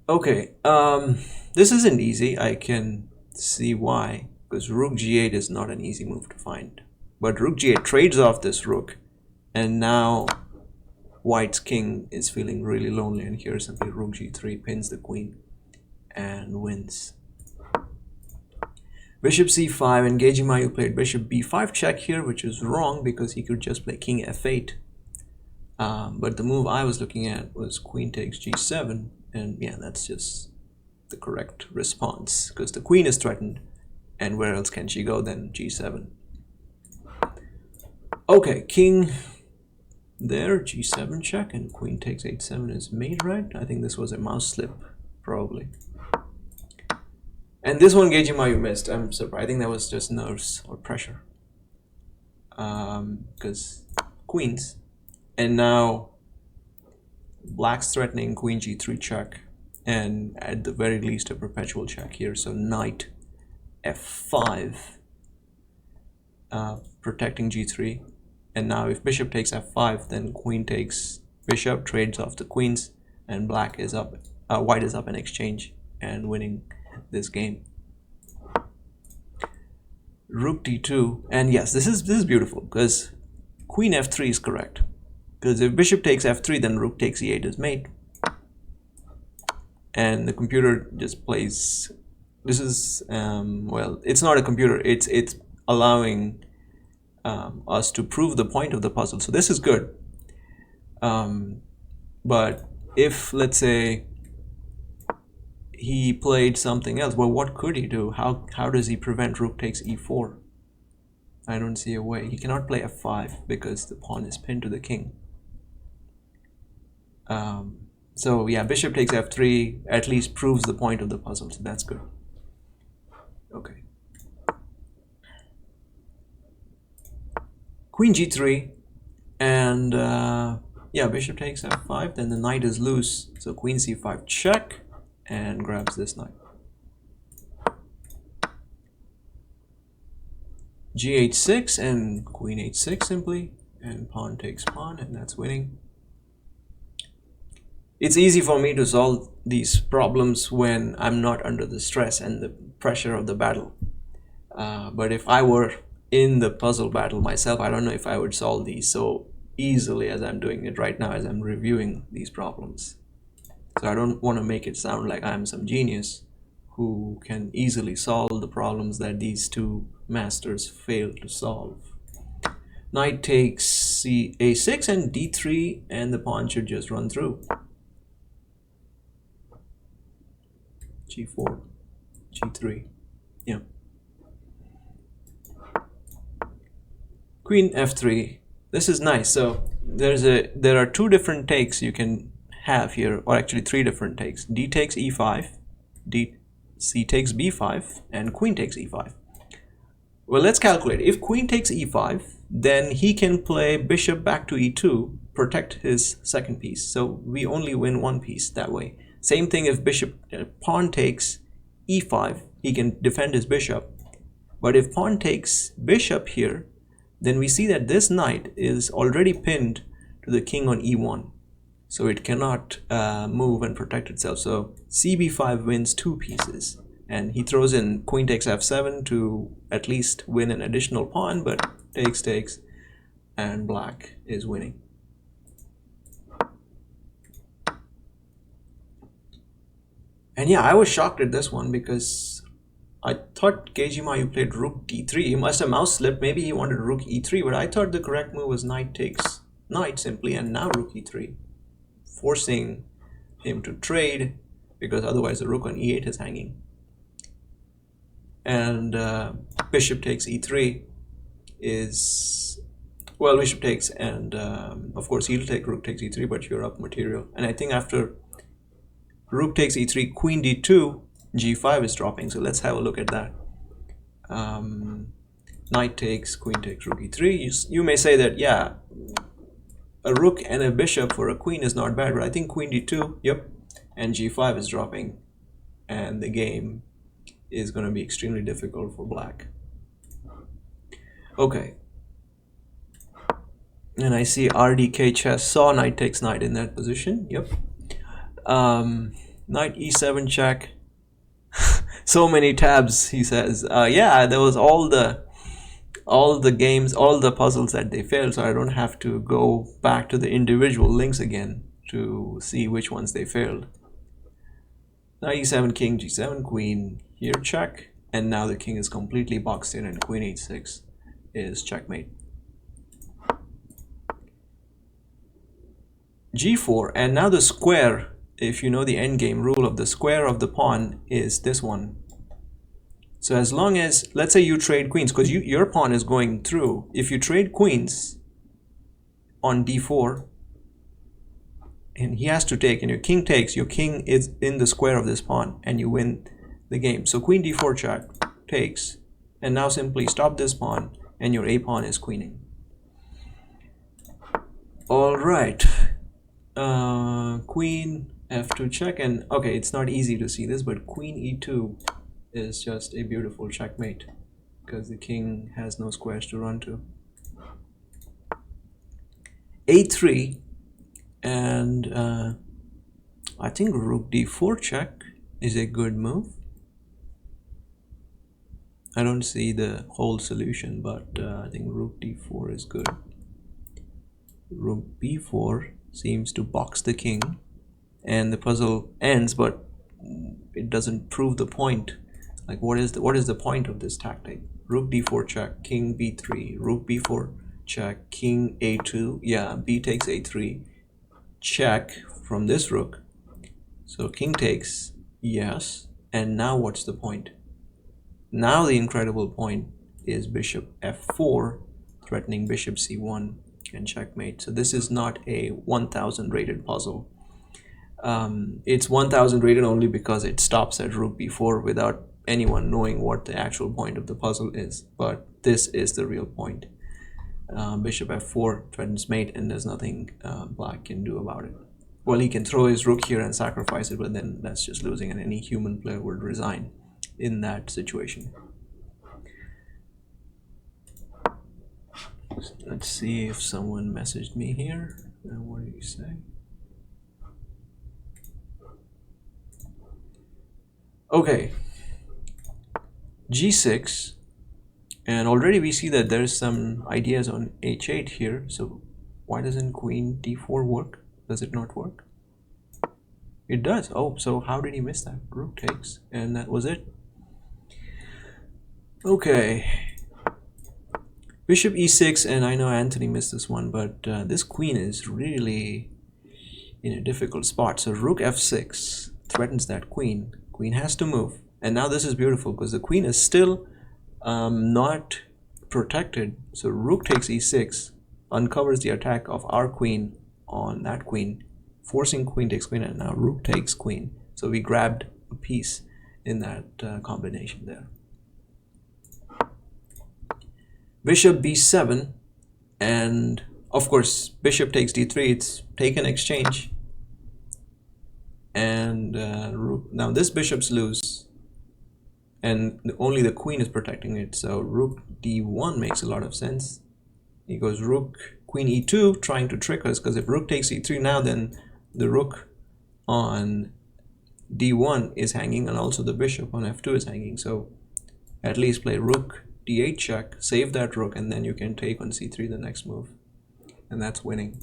Okay, this isn't easy. I can see why, because rook g8 is not an easy move to find. But rook g8 trades off this rook, and now white's king is feeling really lonely, and here simply rook g3 pins the queen and wins. Bishop c5, and Gejimayu played bishop b5 check here, which is wrong because he could just play king f8. But the move I was looking at was queen takes g7, and yeah, that's just the correct response because the queen is threatened, and where else can she go than g7? Okay, king there, g7 check, and queen takes h7 is mate, right? I think this was a mouse slip, probably. And this one Gejimayu missed. I'm surprised. I think that was just nerves or pressure. Because queens. And now black's threatening queen g3 check. And at the very least a perpetual check here. So knight f5. Protecting g3. And now if bishop takes f5, then queen takes bishop, trades off the queens. And black is up. White is up in exchange and winning this game. Rook d2, and yes, this is beautiful because queen f3 is correct, because if bishop takes f3, then rook takes e8 is mate, and the computer just plays. This is well, it's not a computer, it's allowing us to prove the point of the puzzle, so this is good. But if, let's say, he played something else, well, what could he do? How does he prevent rook takes e4? I don't see a way. He cannot play f5 because the pawn is pinned to the king. So yeah, bishop takes f3 at least proves the point of the puzzle, so that's good. Okay. Queen g3, and yeah, bishop takes f5, then the knight is loose, so queen c5 check, and grabs this knight. g8-6 and queen h6 simply, and pawn takes pawn, and that's winning. It's easy for me to solve these problems when I'm not under the stress and the pressure of the battle. But if I were in the puzzle battle myself, I don't know if I would solve these so easily as I'm doing it right now as I'm reviewing these problems. So I don't want to make it sound like I'm some genius who can easily solve the problems that these two masters failed to solve. Knight takes a6 and d3, and the pawn should just run through. g4, g3, yeah. Queen f3. This is nice. So there are two different takes you can have here, or actually three different takes. D takes e5, c takes b5, and queen takes e5. Well, let's calculate. If queen takes e5, then he can play bishop back to e2, protect his second piece. So we only win one piece that way. Same thing if pawn takes e5, he can defend his bishop. But if pawn takes bishop here, then we see that this knight is already pinned to the king on e1. So it cannot move and protect itself. So cb5 wins two pieces. And he throws in queen takes f7 to at least win an additional pawn, but takes, and black is winning. And yeah, I was shocked at this one because I thought Gejimayu played rook d3. He must have mouse slipped. Maybe he wanted rook e3, but I thought the correct move was knight takes knight simply, and now rook e3, forcing him to trade because otherwise the rook on e8 is hanging. And bishop takes e3 is, well, bishop takes, and of course he'll take rook takes e3, but you're up material. And I think after rook takes e3, queen d2, g5 is dropping. So let's have a look at that. Knight takes, queen takes, rook e3. You may say that, yeah, a rook and a bishop for a queen is not bad, but I think queen d2, yep, and g5 is dropping, and the game is going to be extremely difficult for black. Okay. And I see RDK chess saw knight takes knight in that position, yep. Knight e7 check. So many tabs, he says. Yeah, there was all the games, all the puzzles that they failed, so I don't have to go back to the individual links again to see which ones they failed. Knight e7, king, g7, queen, here check, and now the king is completely boxed in, and queen h6 is checkmate. g4, and now the square, if you know the endgame rule of the square of the pawn, is this one. So as long as, let's say you trade queens, because your pawn is going through, if you trade queens on d4, and he has to take, and your king takes, your king is in the square of this pawn, and you win the game. So queen d4 check, takes, and now simply stop this pawn, and your a pawn is queening. All right, queen f2 check, and okay, it's not easy to see this, but queen e2 is just a beautiful checkmate because the king has no squares to run to. a3, and I think rook d4 check is a good move. I don't see the whole solution, but I think rook d4 is good. Rook b4 seems to box the king, and the puzzle ends, but it doesn't prove the point. Like, what is the point of this tactic? Rook d4 check, king b3, rook b4 check, king a2, yeah, b takes a3, check from this rook. So king takes, yes, and now what's the point? Now the incredible point is bishop f4, threatening bishop c1 and checkmate. So this is not a 1000 rated puzzle. It's 1000 rated only because it stops at rook b4 without anyone knowing what the actual point of the puzzle is, but this is the real point. Bishop f4 threatens mate, and there's nothing black can do about it. Well, he can throw his rook here and sacrifice it, but then that's just losing, and any human player would resign in that situation. Let's see if someone messaged me here. What did you say? Okay, g6, and already we see that there's some ideas on h8 here. So why doesn't queen d4 work? Does it not work? It does. Oh, so how did he miss that? Rook takes, and that was it. Okay, bishop e6, and I know Anthony missed this one, but this queen is really in a difficult spot. So rook f6 threatens that queen. Queen has to move, and now this is beautiful because the queen is still not protected. So rook takes e6 uncovers the attack of our queen on that queen, forcing queen takes queen, and now rook takes queen. So we grabbed a piece in that combination there. Bishop b7, and of course bishop takes d3, it's taken exchange, and now this bishop's loose, and only the queen is protecting it. So rook d1 makes a lot of sense. He goes rook, queen e2, trying to trick us, because if rook takes e3 now, then the rook on d1 is hanging, and also the bishop on f2 is hanging. So at least play rook d8 check, save that rook, and then you can take on c3 the next move, and that's winning.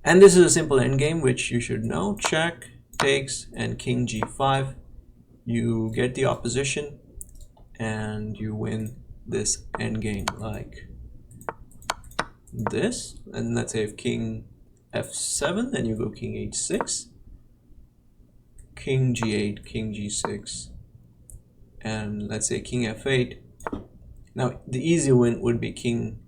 And this is a simple endgame which you should know. Check, takes and king g5, you get the opposition and you win this endgame like this. And let's say if king f7, then you go king h6, king g8, king g6, and let's say king f8. Now the easy win would be king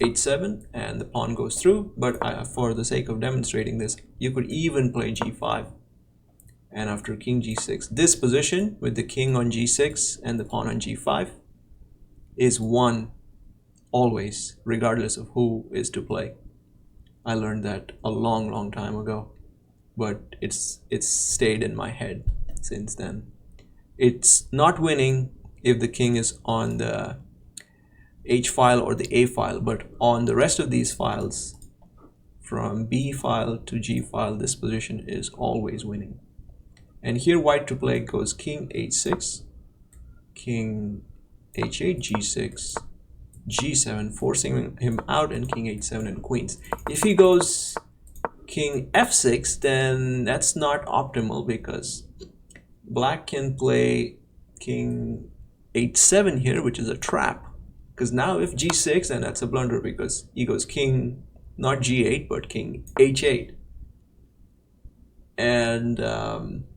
h7 and the pawn goes through, but for the sake of demonstrating this, you could even play g5, and after king g6, this position with the king on g6 and the pawn on g5 is won always, regardless of who is to play. I learned that a long time ago, but it's stayed in my head since then. It's not winning if the king is on the H file or the A file, but on the rest of these files, from B file to G file, this position is always winning. And here white to play goes king H6, king H8, G6, G7, forcing him out, and king H7 and queens. If he goes king F6, then that's not optimal because black can play king H7 here, which is a trap. Because now if G6, then that's a blunder because he goes king, not G8, but king H8. And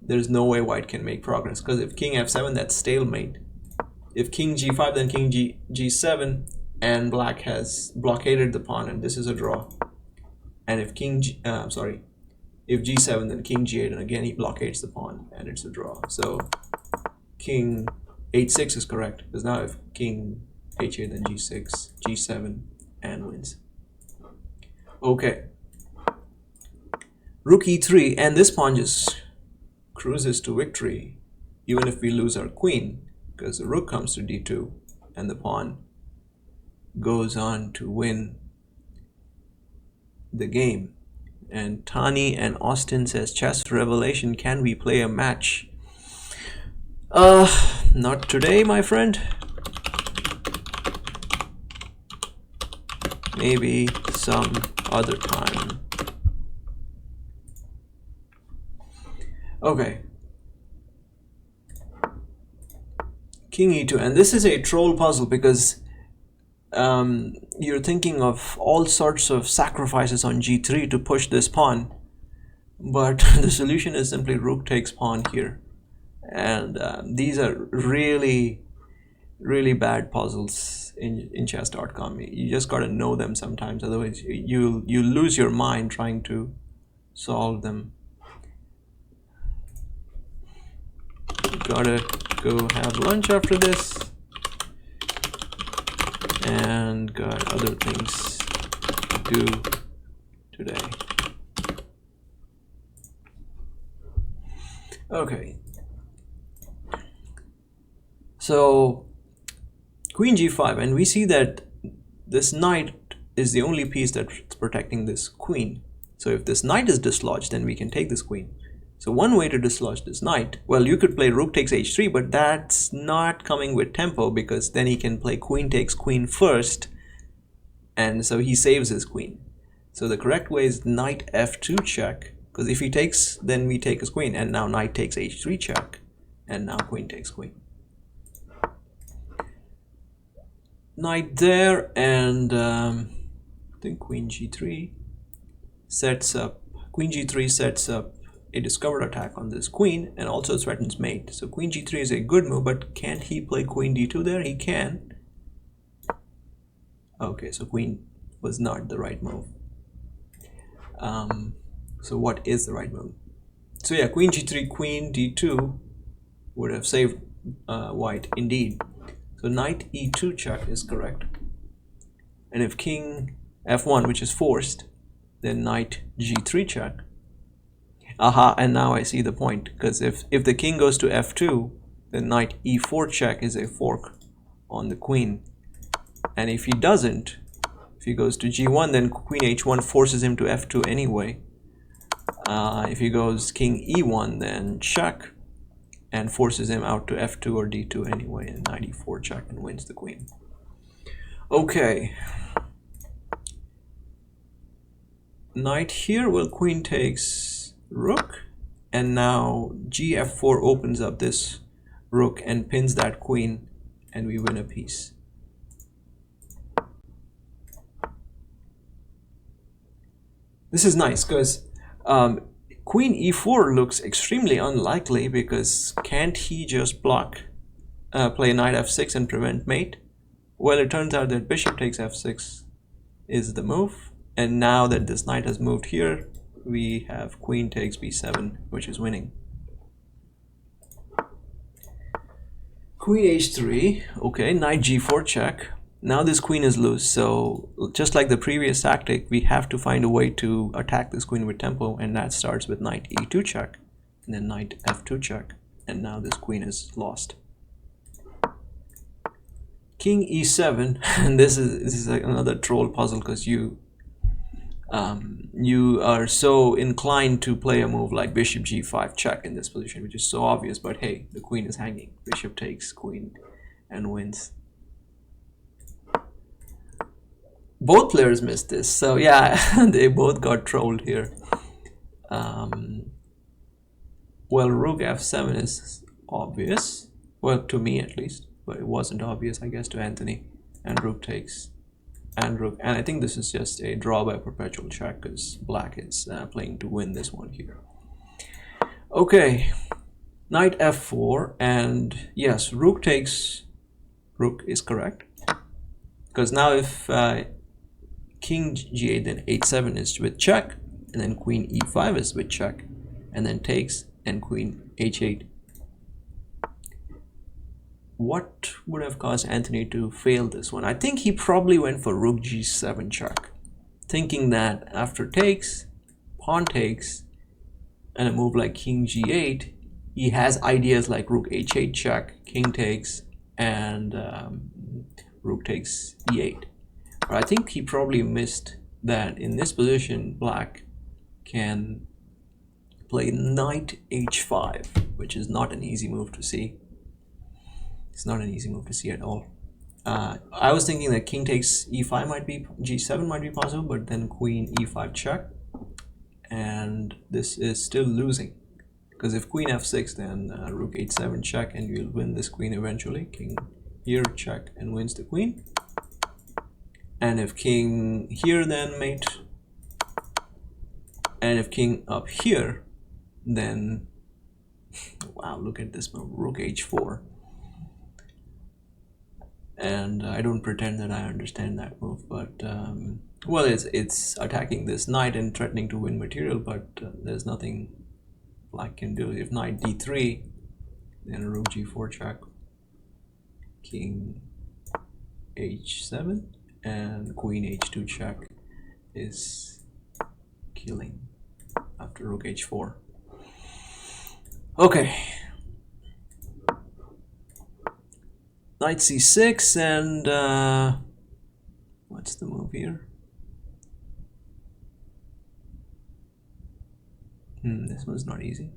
there's no way white can make progress, because if king F7, that's stalemate. If king G5, then king G7, and black has blockaded the pawn, and this is a draw. And if if G7, then king G8, and again he blockades the pawn, and it's a draw. So king H6 is correct, because now if king H8, then G6, G7, and wins. Okay. Rook E3, and this pawn just cruises to victory, even if we lose our queen, because the rook comes to D2, and the pawn goes on to win the game. And Tani and Austin says, chess revelation, can we play a match? Not today, my friend. Maybe some other time. Okay. King E2, and this is a troll puzzle because you're thinking of all sorts of sacrifices on G3 to push this pawn, but the solution is simply rook takes pawn here. And these are really bad puzzles in chess.com. You just gotta know them sometimes, otherwise you lose your mind trying to solve them. Gotta go have lunch after this, and got other things to do today. Okay, so queen G5, and we see that this knight is the only piece that's protecting this queen. So if this knight is dislodged, then we can take this queen. So one way to dislodge this knight, well, you could play rook takes h3, but that's not coming with tempo, because then he can play queen takes queen first, and so he saves his queen. So the correct way is knight f2 check, because if he takes, then we take his queen, and now knight takes h3 check, and now queen takes queen. Knight there, and I think queen g3 sets up, queen g3 sets up a discovered attack on this queen, and also threatens mate. So queen g3 is a good move, but can't he play queen d2 there? He can. Okay, so queen was not the right move. So what is the right move? So yeah, queen g3, queen d2 would have saved white indeed. So knight e2 check is correct. And if king f1, which is forced, then knight g3 check. Aha, and now I see the point, because if the king goes to f2, then knight e4 check is a fork on the queen. And if he doesn't, if he goes to g1, then queen h1 forces him to f2 anyway. If he goes king e1, then check, and forces him out to f2 or d2 anyway, and knight e4 check, and wins the queen. Okay. Knight here, well, queen takes rook, and now gf4 opens up this rook and pins that queen, and we win a piece. This is nice because queen e4 looks extremely unlikely, because can't he just block, play knight f6 and prevent mate? Well, it turns out that bishop takes f6 is the move, and now that this knight has moved here, we have queen takes b7, which is winning. Queen h3, okay, knight g4 check. Now this queen is loose, so just like the previous tactic, we have to find a way to attack this queen with tempo, and that starts with knight e2 check, and then knight f2 check, and now this queen is lost. King e7, and this is like another troll puzzle, because you are so inclined to play a move like bishop g5 check in this position, which is so obvious, but hey, the queen is hanging. Bishop takes queen and wins. Both players missed this, so yeah, they both got trolled here. Well, rook f7 is obvious, well, to me at least, but it wasn't obvious, I guess, to Anthony. And rook takes, and rook, and I think this is just a draw by perpetual check, because black is playing to win this one here. Okay, knight f4, and yes, rook takes, rook is correct, because now if king g8, then h7 is with check, and then queen e5 is with check, and then takes, and queen h8. What would have caused Anthony to fail this one? I think he probably went for rook g7 check, thinking that after takes, pawn takes, and a move like king g8, he has ideas like rook h8 check, king takes, and rook takes e8. But I think he probably missed that in this position, black can play knight h5, which is not an easy move to see. It's not an easy move to see at all. I was thinking that king takes e5 might be, g7 might be possible, but then queen e5 check, and this is still losing, because if queen f6, then rook h7 check, and you'll win this queen eventually. King here check and wins the queen, and if king here, then mate, and if king up here, then wow, look at this move, rook h4. And I don't pretend that I understand that move, but well, it's attacking this knight and threatening to win material, but there's nothing black can do. If knight d3, then a rook g4 check, king h7, and queen h2 check is killing after rook h4. Okay, knight c6, and what's the move here? This one's not easy.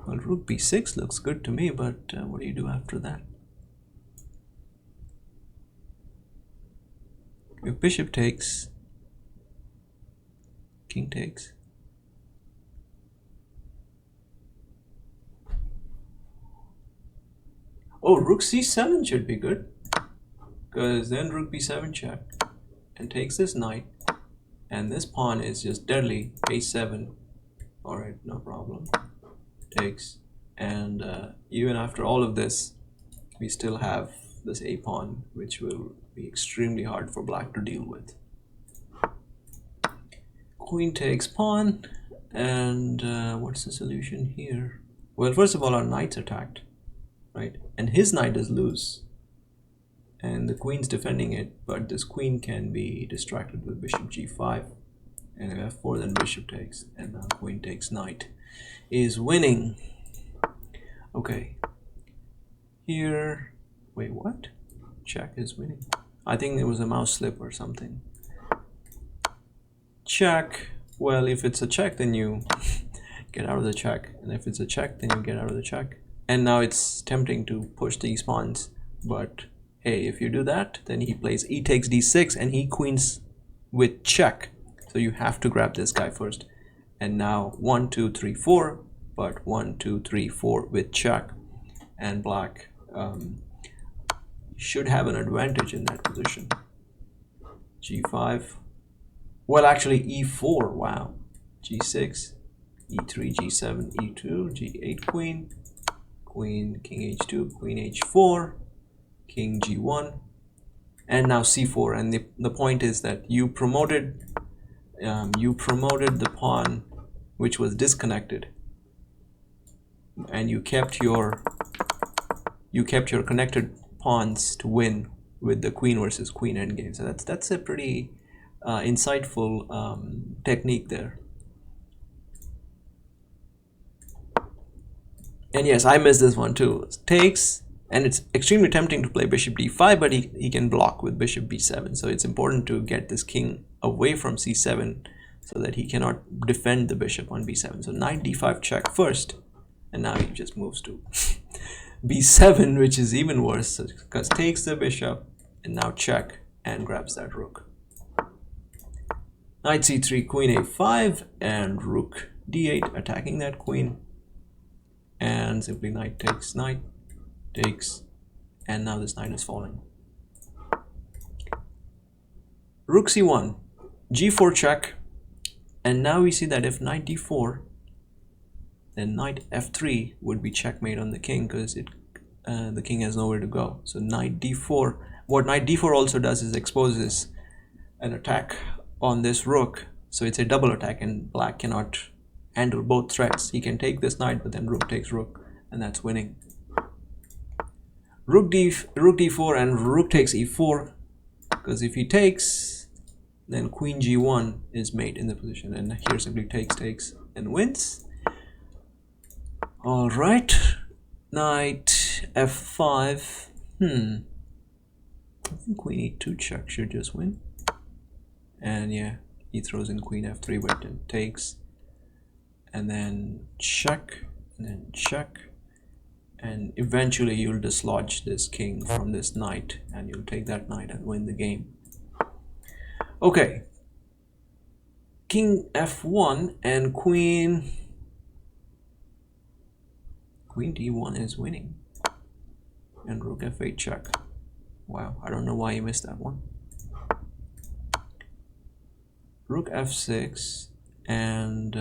Well, rook b6 looks good to me, but what do you do after that? If bishop takes, king takes. Oh, rook c7 should be good, because then rook b7 check and takes this knight, and this pawn is just deadly. a7, alright, no problem, takes, and even after all of this, we still have this a pawn, which will be extremely hard for black to deal with. Queen takes pawn, and what's the solution here? Well, first of all, our knight's attacked, right, and his knight is loose, and the queen's defending it, but this queen can be distracted with bishop g5, and if f4, then bishop takes, and now queen takes knight is winning. Okay, here, wait, what? Check is winning. I think there was a mouse slip or something. Check. Well, if it's a check, then you get out of the check, and if it's a check, then you get out of the check. And now it's tempting to push these pawns, but hey, if you do that, then he plays e takes d6, and he queens with check, so you have to grab this guy first. and now 1 2 3 4, but 1 2 3 4 with check, and black should have an advantage in that position. G5, well, actually E4, wow, G6, E3, G7, E2, G8 queen, queen, king H2, queen H4, king G1, and now C4. And the point is that you promoted the pawn which was disconnected, and you kept your connected pawns to win with the queen versus queen endgame. So that's a pretty insightful technique there. And yes, I missed this one too. Takes, and it's extremely tempting to play bishop d5, but he can block with bishop b7. So it's important to get this king away from c7 so that he cannot defend the bishop on b7. So knight d5 check first, and now he just moves to b7, which is even worse, because takes the bishop, and now check, and grabs that rook. Knight c3, queen a5, and rook d8, attacking that queen. And simply knight takes, and now this knight is falling. Rook c1, g4 check, and now we see that if knight d4, then knight f3 would be checkmate on the king, because the king has nowhere to go. So knight d4, what knight d4 also does is exposes an attack on this rook, so it's a double attack, and black cannot handle both threats. He can take this knight, but then rook takes rook, and that's winning. Rook d4 and rook takes e4, because if he takes, then queen g1 is mate in the position, and here simply takes and wins. All right, knight f5. I think queen e2 check should just win. And yeah, he throws in queen f3, but it takes, and then check, and then check, and eventually you'll dislodge this king from this knight, and you'll take that knight and win the game. Okay, king f1 and queen d1 is winning, and rook f8 check. Wow, I don't know why you missed that one. Rook f6, and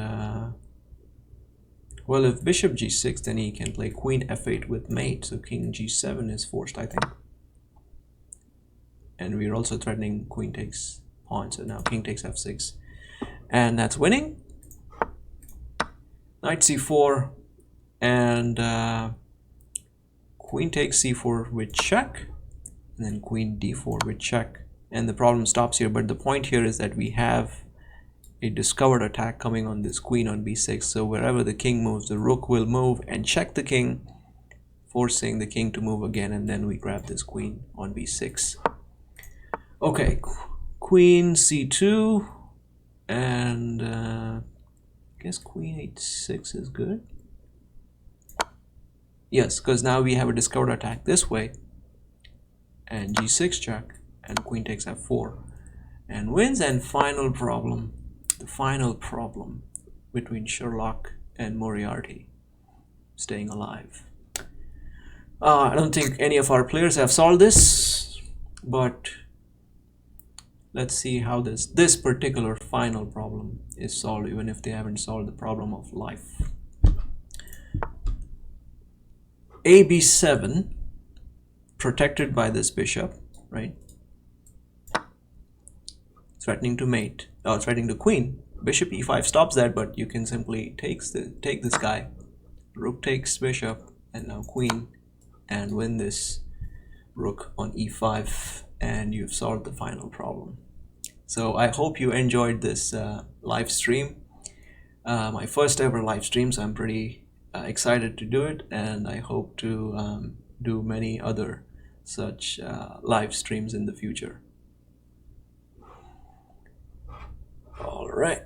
well, if bishop g6, then he can play queen f8 with mate, so king g7 is forced, I think. And we're also threatening queen takes pawn, so now king takes f6, and that's winning. Knight c4, and queen takes c4 with check, and then queen d4 with check, and the problem stops here. But the point here is that we have a discovered attack coming on this queen on b6, so wherever the king moves, the rook will move and check the king, forcing the king to move again, and then we grab this queen on b6. Okay, queen c2, and I guess queen h6 is good. Yes, because now we have a discovered attack this way, and g6 check, and queen takes f4 and wins. And final problem, the final problem between Sherlock and Moriarty, staying alive. I don't think any of our players have solved this, but let's see how this particular final problem is solved, even if they haven't solved the problem of life. A b7, protected by this bishop, right? Threatening to mate, threatening the queen. Bishop e5 stops that, but you can simply take this guy. Rook takes bishop, and now queen, and win this rook on e5, and you've solved the final problem. So I hope you enjoyed this live stream, my first ever live stream, so I'm pretty excited to do it, and I hope to do many other such live streams in the future. All right.